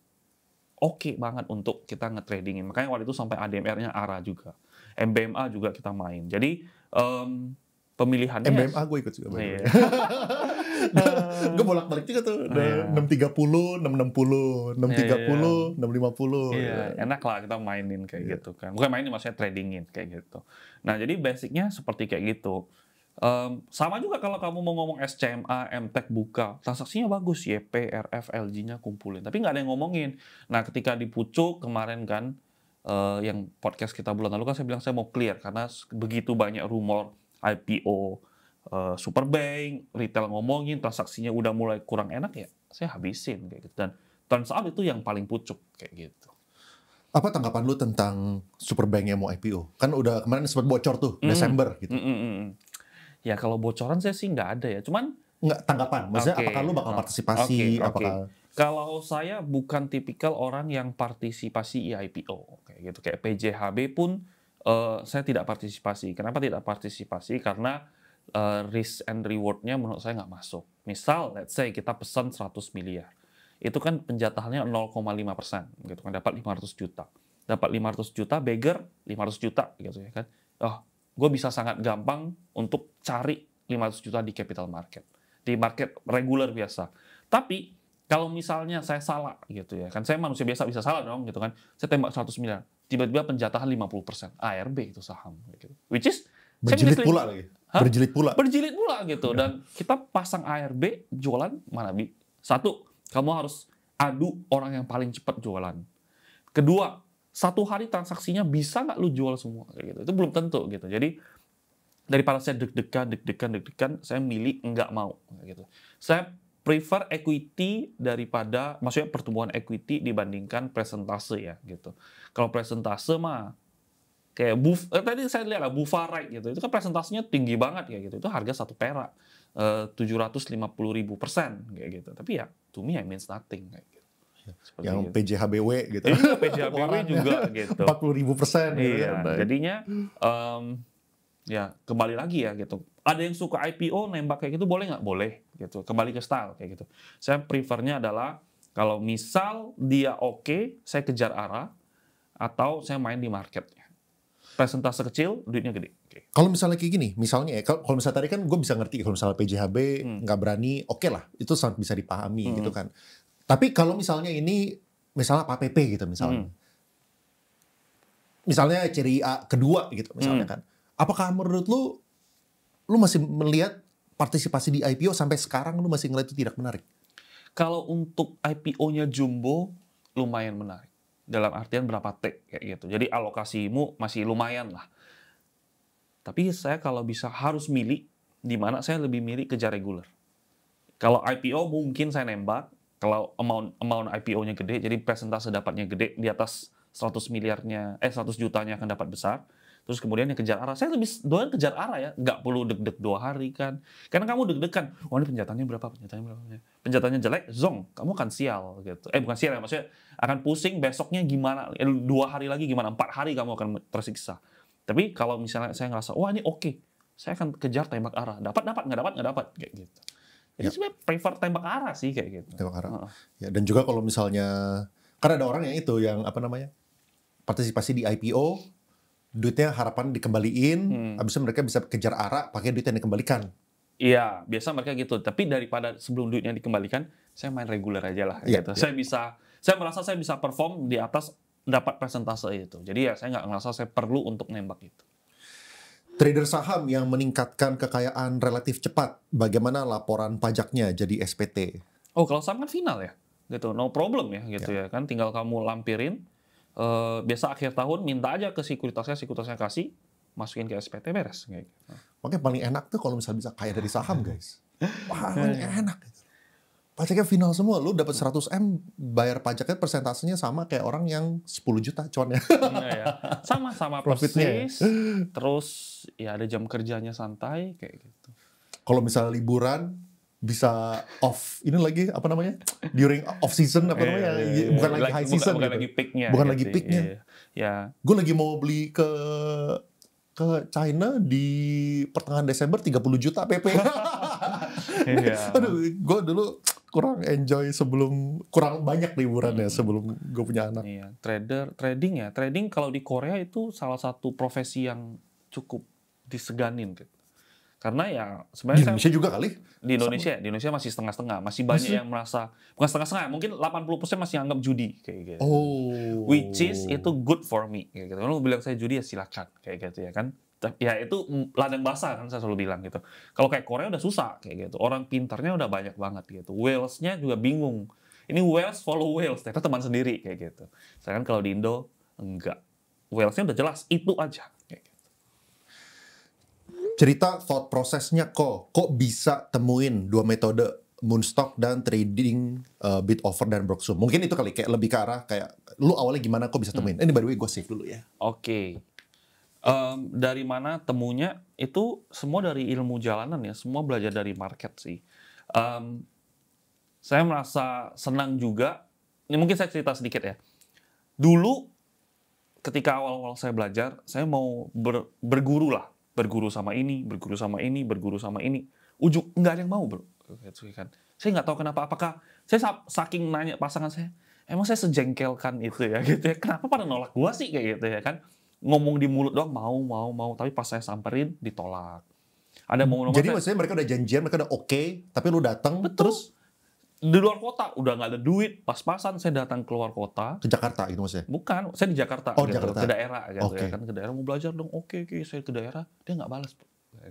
oke banget untuk kita nge-tradingin. Makanya waktu itu sampai ADMR-nya ARA juga. MBMA juga kita main. Jadi pemilihannya... MBMA gue ikut juga. Iya. Gue bolak-balik juga tuh. 630, 660, 630, 650. Iya, enak lah kita mainin kayak gitu kan. Bukan mainin, maksudnya tradingin kayak gitu. Nah, jadi basicnya seperti kayak gitu. Sama juga kalau kamu mau ngomong SCMA, MTEK buka, transaksinya bagus, YP, RF, LG-nya kumpulin. Tapi nggak ada yang ngomongin. Nah, ketika di Pucuk kemarin kan, yang podcast kita bulan lalu kan saya bilang saya mau clear. Karena begitu banyak rumor IPO, Superbank, retail ngomongin, transaksinya udah mulai kurang enak ya, saya habisin kayak gitu. Dan turns out itu yang paling Pucuk kayak gitu. Apa tanggapan lu tentang Superbank yang mau IPO? Kan udah kemarin sempat bocor tuh, Desember gitu. Ya kalau bocoran saya sih nggak ada ya, cuman nggak tanggapan. Maksudnya apakah lu bakal partisipasi? Apakah kalau saya bukan tipikal orang yang partisipasi IPO kayak gitu, kayak PJHB pun saya tidak partisipasi. Kenapa tidak partisipasi? Karena risk and reward-nya menurut saya nggak masuk. Misal, let's say kita pesan 100 miliar, itu kan penjatahannya 0,5%, gitu kan, dapat 500 juta. Dapat 500 juta, beggar 500 juta, gitu ya kan. Oh, gue bisa sangat gampang untuk cari 500 juta di capital market. Di market regular biasa. Tapi, kalau misalnya saya salah, gitu ya kan, saya manusia biasa bisa salah dong, gitu kan. Saya tembak 100 miliar, tiba-tiba penjatahan 50%. ARB itu saham. Gitu. Which is, berjilid pula lagi? Berjilid pula? Berjilid pula, gitu. Dan kita pasang ARB, jualan, mana bi? Satu, kamu harus adu orang yang paling cepat jualan. Kedua, satu hari transaksinya bisa nggak lu jual semua kayak gitu. Itu belum tentu gitu. Jadi daripada saya deg-degan, saya milih nggak mau kayak gitu. Saya prefer equity daripada, maksudnya pertumbuhan equity dibandingkan presentase ya gitu. Kalau presentase mah kayak tadi saya lihat lah Bufarite gitu. Itu kan presentasinya tinggi banget kayak gitu. Itu harga 1 perak 750.000% kayak gitu. Tapi ya to me it means nothing kayak gitu. Seperti yang gitu. PJHBW gitu. Iya, PJHBW juga gitu. 40.000% gitu. Iya, jadinya ya kembali lagi ya gitu. Ada yang suka IPO nembak kayak gitu boleh nggak? Boleh gitu. Kembali ke style kayak gitu. Saya prefernya adalah kalau misal dia oke, saya kejar arah atau saya main di marketnya. Presentase kecil, duitnya gede. Okay. Kalau misalnya kayak gini, misalnya ya, kalau misalnya tadi kan gue bisa ngerti kalau misalnya PJHB nggak berani, oke lah, itu sangat bisa dipahami gitu kan. Tapi kalau misalnya ini, misalnya Pak PP gitu misalnya. Misalnya ciri A kedua gitu misalnya kan. Apakah menurut lu masih melihat partisipasi di IPO sampai sekarang lu masih ngeliat itu tidak menarik? Kalau untuk IPO-nya Jumbo, lumayan menarik. Dalam artian berapa T kayak gitu. Jadi alokasimu masih lumayan lah. Tapi saya kalau bisa harus milih, di mana saya lebih milih kejar regular. Kalau IPO mungkin saya nembak, kalau amount IPO-nya gede, jadi persentase dapatnya gede, di atas 100 jutanya akan dapat besar. Terus kemudian yang kejar arah. Saya lebih doyan kejar arah ya. Nggak perlu deg-deg 2 hari kan. Karena kamu deg-degan. Oh ini penjataannya berapa? Penjataannya jelek, zong. Kamu akan sial gitu. Bukan sial ya. Maksudnya akan pusing besoknya gimana. 2 hari lagi gimana. 4 hari kamu akan tersiksa. Tapi kalau misalnya saya ngerasa, wah ini oke. Saya akan kejar tembak arah. Dapat. Nggak dapat. Kayak gitu. Jadi sebenarnya prefer tembak arah sih kayak gitu. Tembak arah. Ya, dan juga kalau misalnya, kan ada orang yang itu yang apa namanya, partisipasi di IPO, duitnya harapan dikembaliin, habis itu mereka bisa kejar arah pakai duit yang dikembalikan. Iya, biasa mereka gitu. Tapi daripada sebelum duitnya dikembalikan, saya main reguler aja lah Iya, gitu. iya. Saya merasa saya bisa perform di atas dapat persentase itu. Jadi ya saya nggak ngerasa saya perlu untuk nembak itu. Trader saham yang meningkatkan kekayaan relatif cepat, bagaimana laporan pajaknya jadi SPT? Oh, kalau saham kan final ya, gitu. No problem ya, gitu ya kan. Tinggal kamu lampirin. Biasa akhir tahun minta aja ke sekuritasnya kasih, masukin ke SPT beres. Kayak gitu. Makanya paling enak tuh kalau misalnya bisa kaya dari saham, guys. Paling enak. Pajaknya final semua, lu dapat 100M, bayar pajaknya persentasenya sama kayak orang yang 10 juta cuannya. Iya ya. Sama Profitnya ya. persis. Terus ya ada jam kerjanya santai kayak gitu. Kalau misalnya liburan bisa off, ini lagi apa namanya? During off season apa namanya? Bukan lagi high season bukan gitu. lagi peaknya. Bukan gitu. lagi peaknya. Ya. Gue lagi mau beli ke China di pertengahan Desember 30 juta PP. Iya. Aduh, gue dulu kurang enjoy kurang banyak liburannya sebelum gue punya anak. Iya, trading ya. Trading kalau di Korea itu salah satu profesi yang cukup diseganin gitu. Karena ya Di sebenarnya Indonesia juga kali. di Indonesia masih setengah-setengah, masih banyak yang merasa bukan setengah-setengah, mungkin 80% masih anggap judi kayak gitu. Oh. Which is itu good for me kayak gitu. Kalau bilang saya judi ya silakan kayak gitu ya kan. Ya itu ladang basah kan saya selalu bilang gitu. Kalau kayak Korea udah susah kayak gitu. Orang pintarnya udah banyak banget gitu. Whales-nya juga bingung. Ini whales follow whales, ternyata teman sendiri kayak gitu. Sedangkan kalau di Indo enggak. Whales-nya udah jelas itu aja kayak gitu. Cerita thought prosesnya kok bisa temuin dua metode Moonstock dan trading bid offer dan Broxum. Mungkin itu kali kayak lebih ke arah kayak lu awalnya gimana kok bisa temuin. Ini by the way gue save dulu ya. Oke. Dari mana temunya itu semua dari ilmu jalanan ya, semua belajar dari market sih. Saya merasa senang juga. Ini mungkin saya cerita sedikit ya. Dulu ketika awal-awal saya belajar, saya mau berguru lah, berguru sama ini, berguru sama ini, berguru sama ini. Ujung nggak ada yang mau bro. Gitu kan. Saya nggak tahu kenapa. Apakah saya saking nanya pasangan saya, emang saya sejengkelkan itu ya gitu ya. Kenapa pada nolak gua sih kayak gitu ya kan? Ngomong di mulut doang mau, tapi pas saya samperin ditolak. Ada momen-momen Jadi maksudnya mereka udah janjian, mereka udah oke, tapi lu datang terus di luar kota udah nggak ada duit, pas-pasan saya datang keluar kota. ke Jakarta gitu maksudnya? Bukan, saya di Jakarta, Oh, gitu, Jakarta. ke daerah gitu Oke. ya kan, ke daerah mau belajar dong. Oke, saya ke daerah, dia nggak balas.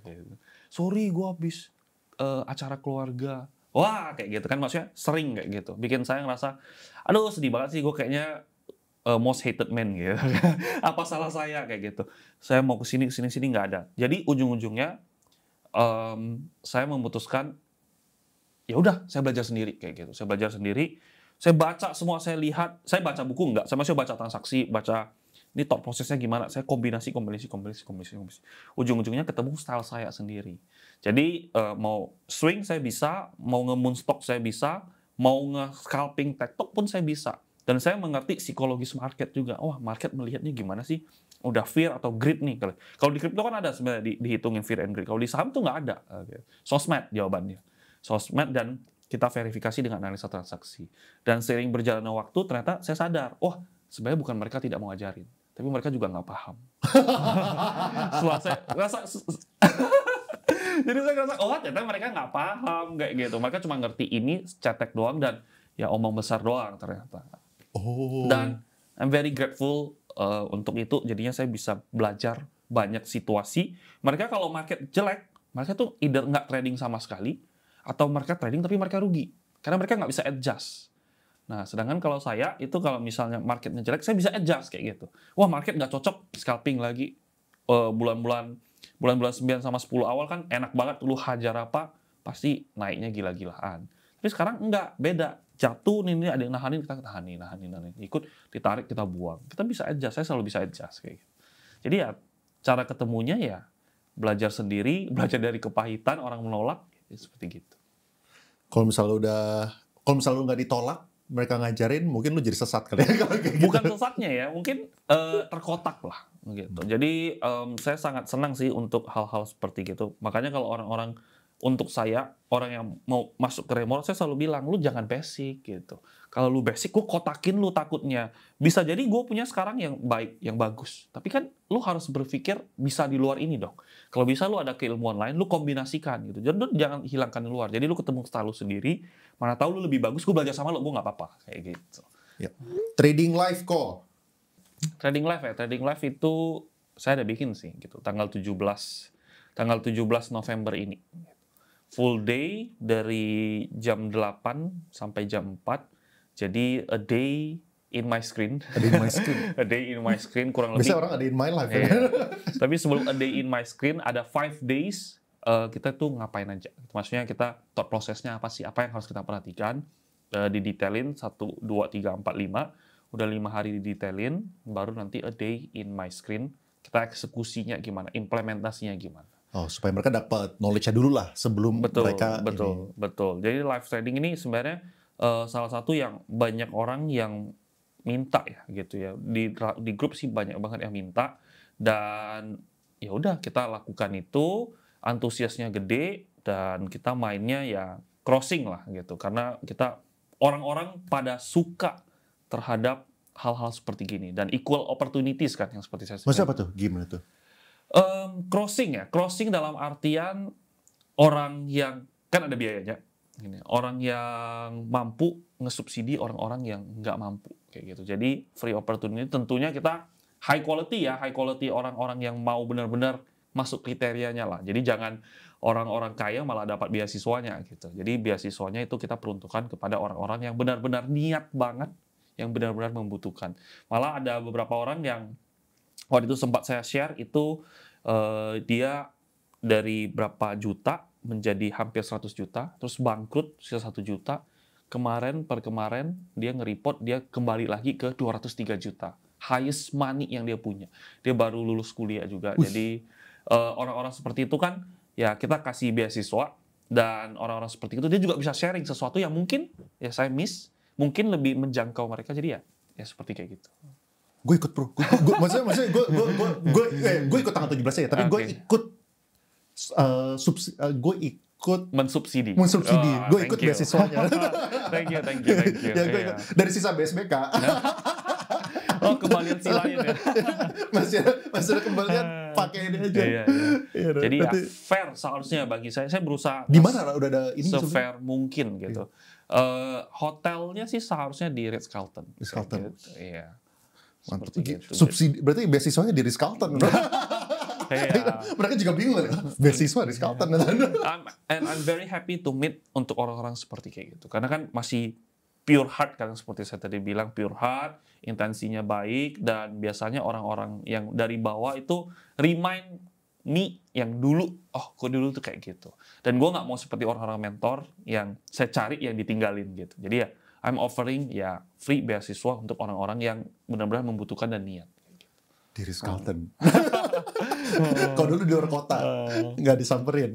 Kayak gitu. Sorry, gua habis acara keluarga. Wah, kayak gitu kan maksudnya sering kayak gitu. Bikin saya ngerasa, aduh sedih banget sih, gue kayaknya most hated man gitu. Apa salah saya kayak gitu. Saya mau kesini nggak ada. Jadi ujung-ujungnya saya memutuskan ya udah saya belajar sendiri kayak gitu. Saya belajar sendiri. Saya baca semua, saya lihat. Saya baca buku enggak. Saya masih baca transaksi, baca ini thought prosesnya gimana. Saya kombinasi. Ujung-ujungnya ketemu style saya sendiri. Jadi mau swing saya bisa, mau nge-moonstock saya bisa, mau nge-scalping tektok pun saya bisa. Dan saya mengerti psikologis market juga. Wah, market melihatnya gimana sih? Udah fear atau greed nih. Kalau di crypto kan ada sebenarnya dihitungin fear and greed. Kalau di saham tuh nggak ada. Sosmed jawabannya. Sosmed dan kita verifikasi dengan analisa transaksi. Dan seiring berjalannya waktu ternyata saya sadar, wah sebenarnya bukan mereka tidak mau ngajarin, tapi mereka juga nggak paham. Setelah saya rasa, jadi saya ngerasa, oh ternyata mereka nggak paham kayak gitu. Mereka cuma ngerti ini cetek doang dan ya omong besar doang ternyata. Oh. Dan I'm very grateful untuk itu. Jadinya saya bisa belajar banyak situasi. Mereka kalau market jelek, mereka tuh either nggak trading sama sekali, atau mereka trading tapi mereka rugi. Karena mereka nggak bisa adjust. Nah, sedangkan kalau saya, itu kalau misalnya marketnya jelek, saya bisa adjust kayak gitu. Wah, market nggak cocok, scalping lagi. Bulan-bulan 9 sama 10 awal kan enak banget, lu hajar apa, pasti naiknya gila-gilaan. Tapi sekarang enggak, beda. Jatuh nih ada yang nahanin, kita nahanin. Ikut, ditarik, kita buang. Kita bisa adjust, saya selalu bisa adjust kayak gitu. Jadi ya, cara ketemunya ya, belajar sendiri, belajar dari kepahitan, orang menolak, ya seperti gitu. Kalau misalnya lu nggak ditolak, mereka ngajarin, mungkin lu jadi sesat kali ya. Gitu. Bukan sesatnya ya, mungkin terkotak lah. Gitu. Jadi saya sangat senang sih untuk hal-hal seperti gitu. Makanya kalau orang-orang, untuk saya, orang yang mau masuk ke remor, saya selalu bilang, lu jangan basic gitu. Kalau lu basic, gue kotakin lu takutnya. Bisa jadi gue punya sekarang yang baik, yang bagus. Tapi kan lu harus berpikir bisa di luar ini dong. Kalau bisa lu ada keilmuan lain, lu kombinasikan gitu. Jadi lu jangan hilangkan di luar. Jadi lu ketemu style lu sendiri, mana tahu lu lebih bagus, gue belajar sama lu, gue nggak apa-apa. Kayak gitu. Ya. Trading live kok. Trading live ya, trading live itu saya udah bikin sih gitu. Tanggal 17 November ini. Full day dari jam 8 sampai jam 4. Jadi a day in my screen. A day in my screen. A day in my screen kurang lebih. Biasanya orang a day in my life. Ya. Tapi sebelum a day in my screen ada 5 days kita tuh ngapain aja. Maksudnya kita thought prosesnya apa sih? Apa yang harus kita perhatikan? Didetailin 1, 2, 3, 4, 5. Udah 5 hari didetailin. Baru nanti a day in my screen. Kita eksekusinya gimana? Implementasinya gimana? Oh, supaya mereka dapat knowledge-nya dulu lah sebelum mereka Betul. Jadi live trading ini sebenarnya salah satu yang banyak orang yang minta ya gitu ya. Di grup sih banyak banget yang minta dan ya udah kita lakukan itu, antusiasnya gede dan kita mainnya ya crossing lah gitu. Karena kita orang-orang pada suka terhadap hal-hal seperti gini dan equal opportunities kan yang seperti saya Maksudnya apa tuh? Gimana tuh? Crossing dalam artian orang yang kan ada biayanya. Orang yang mampu ngesubsidi orang-orang yang nggak mampu kayak gitu. Jadi free opportunity tentunya kita high quality orang-orang yang mau benar-benar masuk kriterianya lah. Jadi jangan orang-orang kaya malah dapat beasiswanya gitu. Jadi beasiswanya itu kita peruntukkan kepada orang-orang yang benar-benar niat banget, yang benar-benar membutuhkan. Malah ada beberapa orang yang waktu itu sempat saya share itu dia dari berapa juta menjadi hampir 100 juta, terus bangkrut sisa 1 juta. Kemarin dia nge-report dia kembali lagi ke 203 juta. Highest money yang dia punya. Dia baru lulus kuliah juga. Jadi orang-orang seperti itu kan ya kita kasih beasiswa dan orang-orang seperti itu dia juga bisa sharing sesuatu yang mungkin ya saya miss, mungkin lebih menjangkau mereka. Jadi ya seperti kayak gitu. Gue ikut bro. Maksudnya gue ikut tanggal 17 ya, tapi gue ikut gue ikut mensubsidi. Gue ikut beasiswanya. Thank you. Ya, gue ikut. Dari sisa BSBK. Oh, kembalian si lain ya. masih ada kembalian, pakai ini aja. Iya. Jadi ya fair seharusnya bagi saya. Saya berusaha di mana udah ada ini se-fair mungkin gitu. Hotelnya sih seharusnya di Ritz-Carlton. Ritz-Carlton. Gitu. Iya. Mantap. Subsidi berarti beasiswanya di Ritz-Carlton. Iya. Mereka juga bingung kan, beasiswa Ritz-Carlton. And I'm very happy to meet untuk orang-orang seperti kayak gitu. Karena kan masih pure heart kan seperti saya tadi bilang, pure heart, intensinya baik dan biasanya orang-orang yang dari bawah itu remind me yang dulu, kok dulu tuh kayak gitu. Dan gue nggak mau seperti orang-orang mentor yang saya cari yang ditinggalin gitu. Jadi ya I'm offering ya free beasiswa untuk orang-orang yang benar-benar membutuhkan dan niat. Di Ritz-Carlton. Kalau dulu di luar kota, nggak disamperin,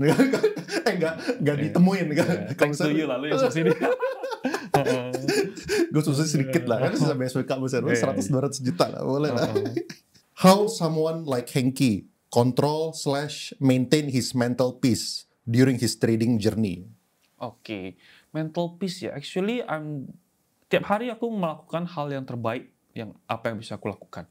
nggak ditemuin. Thanks to you lalu yang subsidi. Gue subsidi sedikit lah, kan sisa BSBK besar, 100-200 juta lah, boleh lah. How someone like Hengki control/maintain his mental peace during his trading journey? Oke, mental peace ya. Actually, tiap hari aku melakukan hal yang terbaik yang apa yang bisa aku lakukan.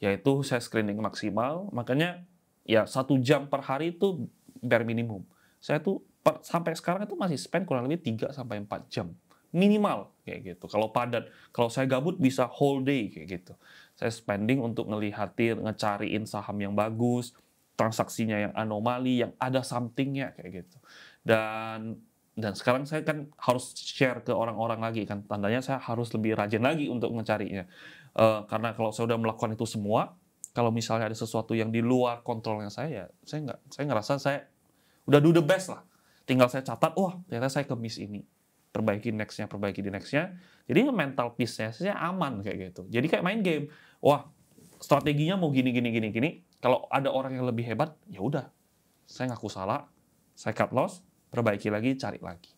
Yaitu saya screening maksimal, makanya ya 1 jam per hari itu bare minimum. Saya tuh sampai sekarang itu masih spend kurang lebih 3-4 jam. Minimal kayak gitu. Kalau padat, kalau saya gabut bisa whole day kayak gitu. Saya spending untuk ngecariin saham yang bagus, transaksinya yang anomali, yang ada something-nya kayak gitu. Dan sekarang saya kan harus share ke orang-orang lagi kan. Tandanya saya harus lebih rajin lagi untuk mencarinya. Karena kalau saya udah melakukan itu semua, kalau misalnya ada sesuatu yang di luar kontrolnya saya ngerasa saya udah do the best lah. Tinggal saya catat, ternyata saya ke-miss ini. Perbaiki di nextnya. Jadi mental peace-nya saya aman kayak gitu. Jadi kayak main game. Strateginya mau gini. Kalau ada orang yang lebih hebat, ya udah. Saya ngaku salah, saya cut loss, perbaiki lagi, cari lagi.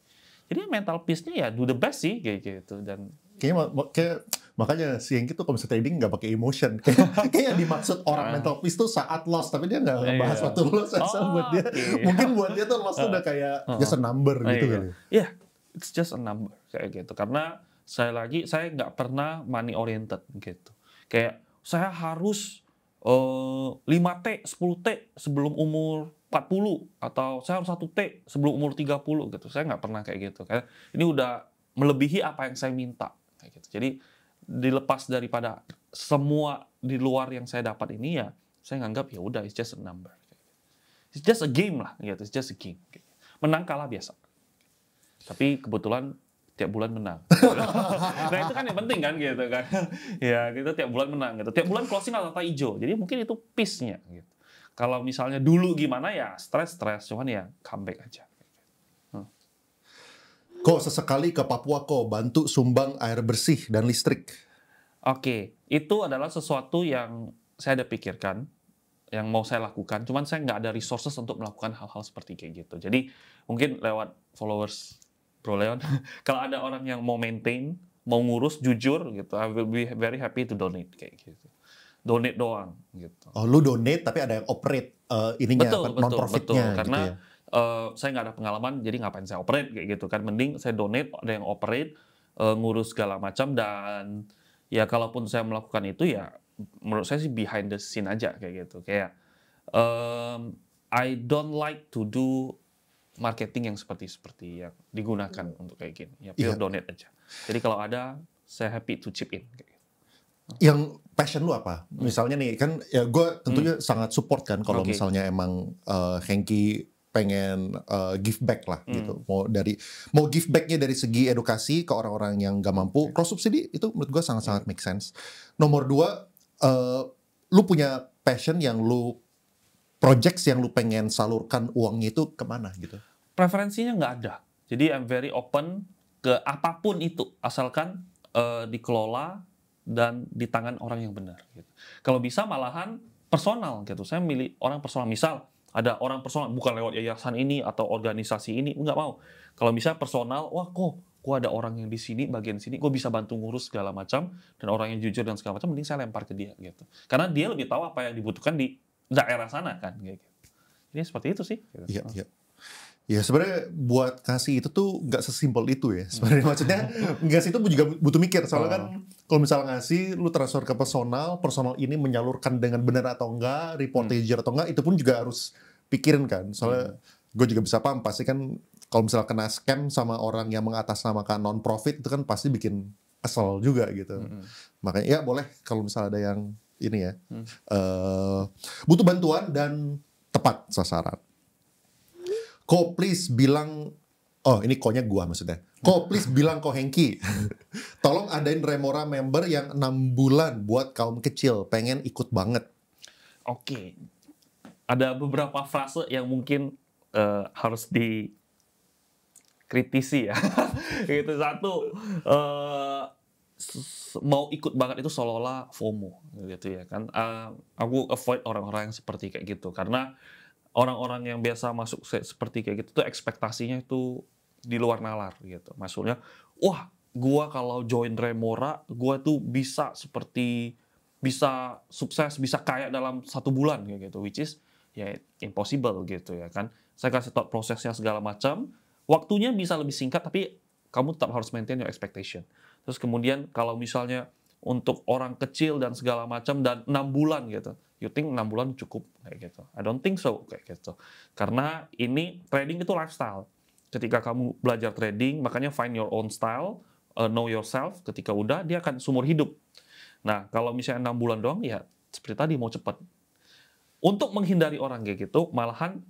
Jadi mental peace-nya ya do the best sih kayak gitu. Dan kayak makanya si Hengki tuh kalau misalnya trading nggak pakai emotion. Kayak yang dimaksud orang mental peace tuh saat loss, tapi dia nggak ngebahas waktu loss. Buat dia, mungkin buat dia tuh loss tuh udah kayak just a number gitu kali. Iya, it's just a number kayak gitu. Karena saya nggak pernah money oriented gitu. Kayak saya harus 5T, 10T sebelum umur 40 atau saya harus 1T sebelum umur 30 gitu. Saya nggak pernah kayak gitu. Kayak ini udah melebihi apa yang saya minta kayak gitu. Jadi dilepas daripada semua di luar yang saya dapat ini ya, saya nganggap ya udah it's just a number. It's just a game lah gitu. It's just a game. Menang kalah biasa. Tapi kebetulan tiap bulan menang. Nah itu kan yang penting kan gitu kan. Ya kita tiap bulan menang gitu. Tiap bulan closing rata hijau. Jadi mungkin itu peace-nya gitu. Kalau misalnya dulu gimana ya stres, cuman ya comeback aja. Kok sesekali ke Papua kok bantu sumbang air bersih dan listrik. Oke, itu adalah sesuatu yang saya ada pikirkan, yang mau saya lakukan. Cuman saya nggak ada resources untuk melakukan hal-hal seperti kayak gitu. Jadi mungkin lewat followers Bro Leon, kalau ada orang yang mau maintain, mau ngurus, jujur gitu, I will be very happy to donate kayak gitu. Donate doang gitu. Oh, lu donate tapi ada yang operate ininya non-profitnya gitu karena ya. Saya nggak ada pengalaman, jadi ngapain saya operate kayak gitu kan. Mending saya donate, ada yang operate, ngurus segala macam, dan ya kalaupun saya melakukan itu ya menurut saya sih behind the scene aja kayak gitu. Kayak I don't like to do marketing yang seperti yang digunakan untuk kayak gini. Ya pure donate aja. Jadi kalau ada, saya happy to chip in kayak gitu. Yang passion lu apa? Misalnya nih kan ya gue tentunya sangat support kan kalau misalnya emang Hengki pengen give back lah gitu. Mau give backnya dari segi edukasi ke orang-orang yang gak mampu. Cross subsidi itu menurut gue sangat-sangat make sense. Nomor 2, lu punya passion yang lu projects yang lu pengen salurkan uangnya itu kemana gitu? Preferensinya nggak ada. Jadi I'm very open ke apapun itu, asalkan dikelola dan di tangan orang yang benar. Gitu. Kalau bisa malahan personal gitu. Saya milih orang personal. Misal ada orang personal bukan lewat yayasan ini atau organisasi ini, nggak mau. Kalau bisa personal, wah kok ada orang yang di sini, bagian sini, gue bisa bantu ngurus segala macam, dan orang yang jujur dan segala macam, mending saya lempar ke dia gitu. Karena dia lebih tahu apa yang dibutuhkan di daerah sana kan. Gitu. Jadi seperti itu sih. Gitu. Iya, iya. Ya sebenarnya buat kasih itu tuh nggak sesimpel itu ya. Sebenarnya maksudnya ngasih itu juga butuh mikir. Soalnya kan kalau misalnya ngasih, lu transfer ke personal ini menyalurkan dengan benar atau enggak, reportager atau enggak, itu pun juga harus pikirin kan. Soalnya gue juga bisa paham, pasti kan kalau misalnya kena scam sama orang yang mengatasnamakan non-profit, itu kan pasti bikin kesel juga gitu. Makanya ya boleh kalau misalnya ada yang ini ya, butuh bantuan dan tepat sasaran. Ko please bilang, oh ini ko-nya gua maksudnya. Ko please bilang ko Hengki, tolong adain Remora member yang 6 bulan buat kaum kecil, pengen ikut banget. Oke, ada beberapa frase yang mungkin harus dikritisi ya. Itu satu, mau ikut banget itu seolah-olah FOMO gitu ya kan. Aku avoid orang-orang yang seperti kayak gitu karena orang-orang yang biasa masuk seperti kayak gitu tuh ekspektasinya itu di luar nalar gitu. Maksudnya, wah, gua kalau join Remora, gua tuh bisa sukses, bisa kaya dalam 1 bulan kayak gitu, which is ya impossible gitu ya kan. Saya kasih tau prosesnya segala macam, waktunya bisa lebih singkat tapi kamu tetap harus maintain your expectation. Terus kemudian kalau misalnya untuk orang kecil dan segala macam dan 6 bulan gitu. You think 6 bulan cukup kayak gitu. I don't think so kayak gitu. Karena ini trading itu lifestyle. Ketika kamu belajar trading, makanya find your own style, know yourself. Ketika udah, dia akan seumur hidup. Nah, kalau misalnya 6 bulan doang, ya seperti tadi mau cepat. Untuk menghindari orang kayak gitu, malahan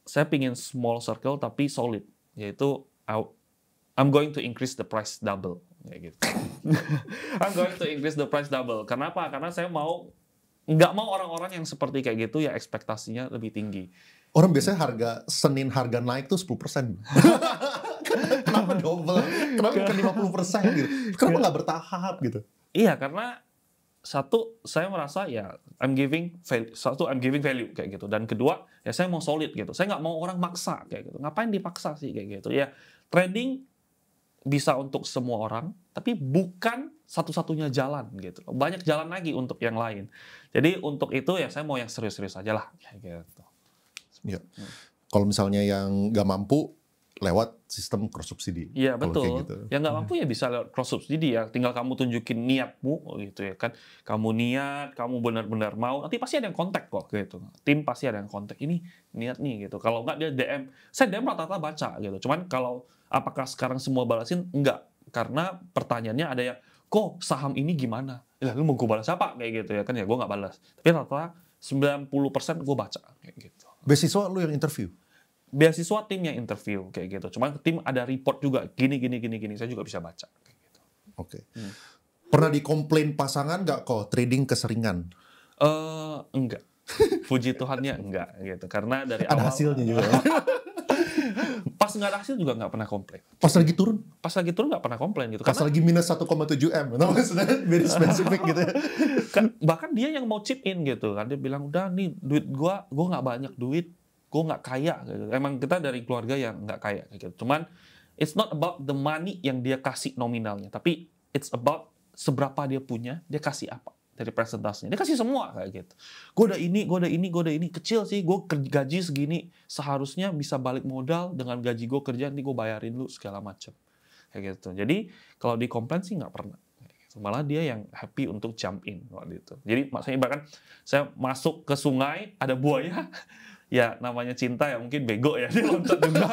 saya pingin small circle tapi solid. Yaitu I'm going to increase the price double. Kayak gitu. I'm going to increase the price double. Kenapa? Karena saya nggak mau orang-orang yang seperti kayak gitu ya ekspektasinya lebih tinggi. Orang biasanya Senin harga naik tuh 10%. Kenapa double? Kenapa bukan 50% gitu? Kenapa nggak bertahap gitu? Iya, karena satu, saya merasa ya I'm giving value kayak gitu. Dan kedua, ya saya mau solid gitu. Saya nggak mau orang maksa kayak gitu. Ngapain dipaksa sih kayak gitu? Ya trading bisa untuk semua orang, tapi bukan satu-satunya jalan gitu. Banyak jalan lagi untuk yang lain. Jadi untuk itu ya saya mau yang serius-serius aja lah kayak gitu. Ya. Kalau misalnya yang nggak mampu, lewat sistem cross subsidi. Iya Kalau kayak betul. gitu. Yang nggak mampu ya bisa lewat cross subsidi ya. Tinggal kamu tunjukin niatmu gitu ya kan. Kamu niat, kamu benar-benar mau. Nanti pasti ada yang kontak kok gitu. Tim pasti ada yang kontak. Ini niat nih gitu. Kalau nggak dia DM. Saya DM rata-rata baca gitu. Cuman kalau apakah sekarang semua balasin? Enggak. Karena pertanyaannya ada yang, kok saham ini gimana? Ya lu mau gue balas apa? Kayak gitu ya kan. Ya gue nggak balas. Tapi rata-rata 90% gue baca kayak gitu. Beasiswa lu yang interview? Beasiswa tim yang interview kayak gitu. Cuman tim ada report juga gini. Saya juga bisa baca kayak gitu. Oke. Pernah dikomplain pasangan nggak kok trading keseringan? Enggak. Puji Tuhannya enggak gitu. Karena dari Ada awal hasilnya juga. pas nggak ada hasil juga nggak pernah komplain. Pas lagi turun? Pas lagi turun nggak pernah komplain gitu. Pas Karena lagi minus 1,7 M, nah, maksudnya very spesifik gitu ya. bahkan dia yang mau chip in gitu kan. Dia bilang udah nih duit gua nggak banyak duit, gua nggak kaya gitu. Emang kita dari keluarga yang nggak kaya kayak gitu. Cuman it's not about the money yang dia kasih nominalnya, tapi it's about seberapa dia punya, dia kasih apa dari presentasenya. Dia kasih semua kayak gitu. Gue udah ini. Kecil sih, gue gaji segini. Seharusnya bisa balik modal dengan gaji gue kerja, nanti gue bayarin lu segala macam. Kayak gitu. Jadi kalau di komplain sih nggak pernah. Kayak gitu. Malah dia yang happy untuk jump in waktu itu. Jadi maksudnya bahkan saya masuk ke sungai, ada buaya. Ya namanya cinta ya mungkin bego ya, dia loncat juga.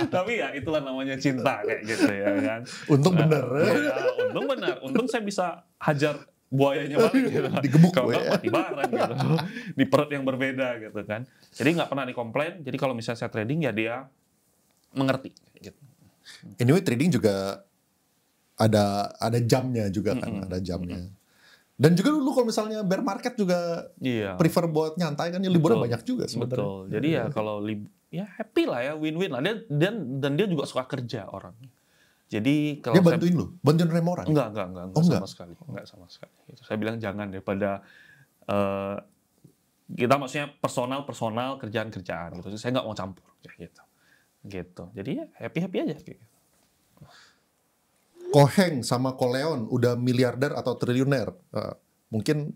Tapi ya itulah namanya cinta kayak gitu ya kan. Untung bener. Ya, untung benar. Untung saya bisa hajar buayanya balik gitu. Digebuk Kalau buaya. nggak mati bareng gitu. Di perut yang berbeda gitu kan. Jadi nggak pernah dikomplain. Jadi kalau misalnya saya trading ya dia mengerti gitu. Anyway, trading juga ada jamnya juga kan, ada jamnya. Dan juga dulu kalau misalnya bear market juga Iya. prefer buat nyantai kan, ya liburan Betul. banyak juga sebenarnya. Betul. Jadi ya kalau ya happy lah ya, win-win lah. Dan dia juga suka kerja orangnya. Jadi kalau Dia bantuin lu? Bantuin remoran? Enggak Oh, sama sekali. Enggak sama sekali. Gitu. Saya bilang jangan daripada kita maksudnya personal, kerjaan gitu. Saya nggak mau campur kayak gitu. Gitu. Jadi ya happy aja kayak gitu. Koheng sama Koleon udah miliarder atau triliuner? Mungkin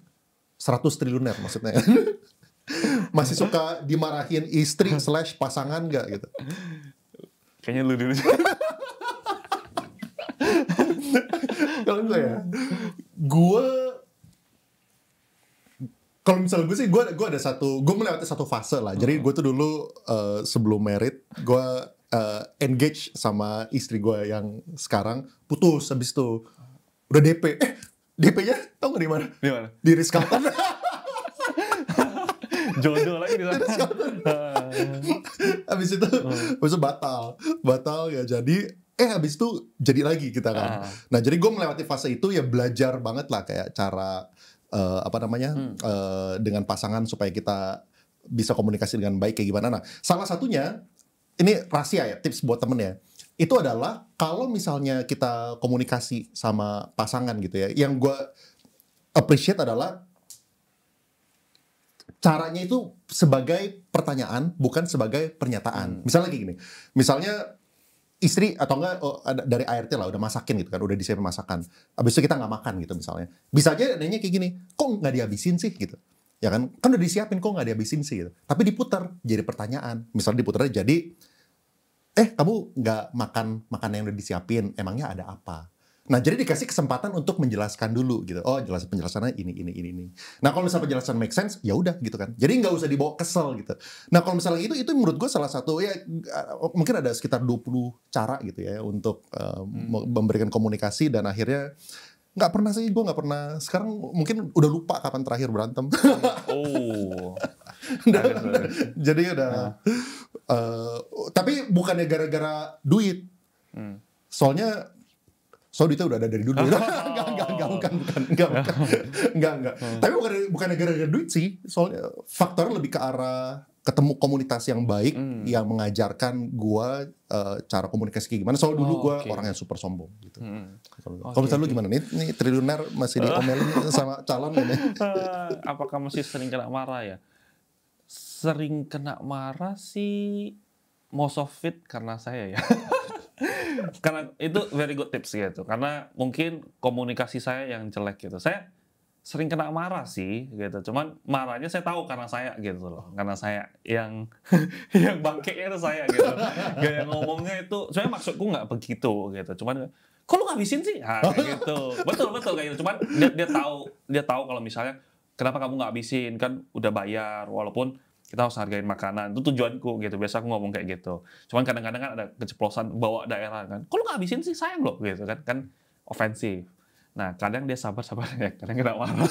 100 triliuner maksudnya. Masih suka dimarahin istri / pasangan nggak gitu? Kayaknya lu dulu. Kalau gue ya, kalau misalnya gue sih, gue melewati satu fase lah. Jadi gue tuh dulu sebelum married, gue engage sama istri gue yang sekarang, putus habis itu udah DP. DP-nya tau gak di mana? Di mana? Di Rizk-Carlton. Jodoh lagi di sana. Habis itu batal ya. Jadi habis itu jadi lagi kita kan. Nah, jadi gue melewati fase itu ya, belajar banget lah kayak cara dengan pasangan supaya kita bisa komunikasi dengan baik kayak gimana. Nah, salah satunya ini rahasia ya, tips buat temen ya. Itu adalah kalau misalnya kita komunikasi sama pasangan gitu ya, yang gue appreciate adalah caranya itu sebagai pertanyaan, bukan sebagai pernyataan. Misalnya kayak gini, misalnya istri atau enggak dari ART lah udah masakin gitu kan, udah disiapin masakan. Habis itu kita nggak makan gitu misalnya. Bisa aja nanya kayak gini, kok nggak dihabisin sih gitu. Ya kan udah disiapin, kok nggak dihabisin sih gitu. Tapi diputar jadi pertanyaan. Misalnya diputar jadi, kamu nggak makan makanan yang udah disiapin, emangnya ada apa? Nah, jadi dikasih kesempatan untuk menjelaskan dulu gitu. Oh, penjelasannya ini. Nah, kalau misalnya penjelasan make sense, ya udah gitu kan. Jadi nggak usah dibawa kesel gitu. Nah, kalau misalnya itu menurut gue salah satu ya, mungkin ada sekitar 20 cara gitu ya untuk memberikan komunikasi, dan akhirnya nggak pernah. Sekarang mungkin udah lupa kapan terakhir berantem. Jadi udah. Tapi bukannya gara-gara duit. Soalnya duitnya udah ada dari dulu. Enggak. Tapi bukan gara-gara duit sih. Soalnya faktornya lebih ke arah ketemu komunitas yang baik yang mengajarkan gua cara komunikasi kayak gimana. Soalnya dulu gua orang yang super sombong gitu. Kalau misalnya lu gimana? Nih triliuner masih diomelin sama calon ini. Apakah masih sering kena marah ya? Sering kena marah sih most of it karena saya ya. Karena itu very good tips gitu. Karena mungkin komunikasi saya yang jelek gitu. Saya sering kena marah sih gitu. Cuman marahnya saya tahu karena saya gitu loh. Karena saya yang yang bangkeknya itu saya gitu. Gaya ngomongnya itu sebenarnya maksudku nggak begitu gitu. Cuman kok lu ngabisin sih? Kayak gitu. Betul kayak gitu. Cuman dia tahu kalau misalnya kenapa kamu nggak habisin, kan udah bayar walaupun kita harus hargain makanan. Itu tujuanku gitu. Biasa aku ngomong kayak gitu. Cuman kadang-kadang kan ada keceplosan bawa daerah kan. Kok lu nggak habisin sih? Sayang loh gitu kan. Kan ofensif. Nah, kadang dia sabar-sabar ya, kadang kena marah.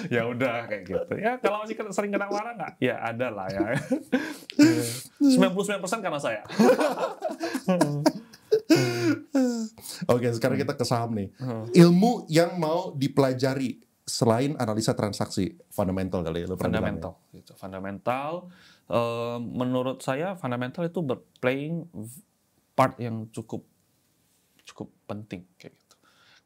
Ya udah kayak gitu. Ya kalau masih sering kena marah nggak? Ya ada lah ya. 99% karena saya. Oke, sekarang kita ke saham nih. Ilmu yang mau dipelajari selain analisa transaksi, fundamental kali ya. Fundamental. Gitu. Fundamental, menurut saya fundamental itu playing part yang cukup penting kayak gitu.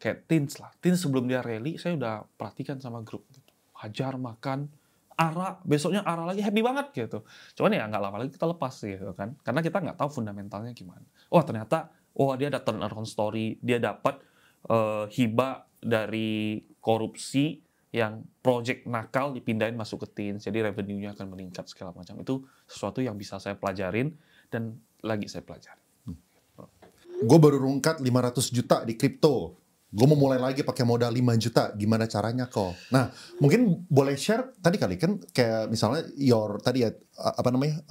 Kayak Teens lah. Teens sebelum dia rally, saya udah perhatikan sama grup. Gitu. Hajar, makan, arah. Besoknya arah lagi, happy banget gitu. Cuman ya nggak lama lagi kita lepas gitu kan. Karena kita nggak tahu fundamentalnya gimana. Wah ternyata, dia ada turnaround story. Dia dapat hibah dari korupsi yang project nakal dipindahin masuk ke Teens. Jadi revenue-nya akan meningkat segala macam. Itu sesuatu yang bisa saya pelajarin dan lagi saya pelajari. Gue baru rungkat 500 juta di kripto. Gue mau mulai lagi pakai modal 5 juta. Gimana caranya kok? Nah, mungkin boleh share tadi kali kan kayak misalnya tadi ya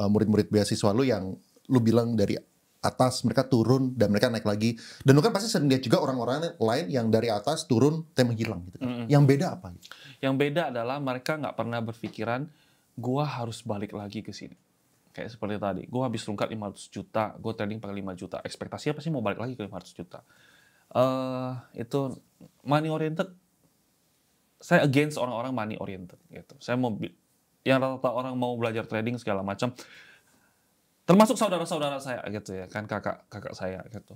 murid-murid beasiswa lu yang lu bilang dari atas mereka turun dan mereka naik lagi. Dan lu kan pasti sering lihat juga orang-orang lain yang dari atas turun tapi menghilang gitu kan. Yang beda apa? Yang beda adalah mereka nggak pernah berpikiran gua harus balik lagi ke sini. Kayak seperti tadi, gue habis rungkat 500 juta, gue trading pakai 5 juta. Ekspektasinya pasti mau balik lagi ke 500 juta. Itu money oriented. Saya against orang-orang money oriented gitu. Saya mau yang rata-rata orang mau belajar trading segala macam. Termasuk saudara-saudara saya gitu ya, kan kakak saya gitu.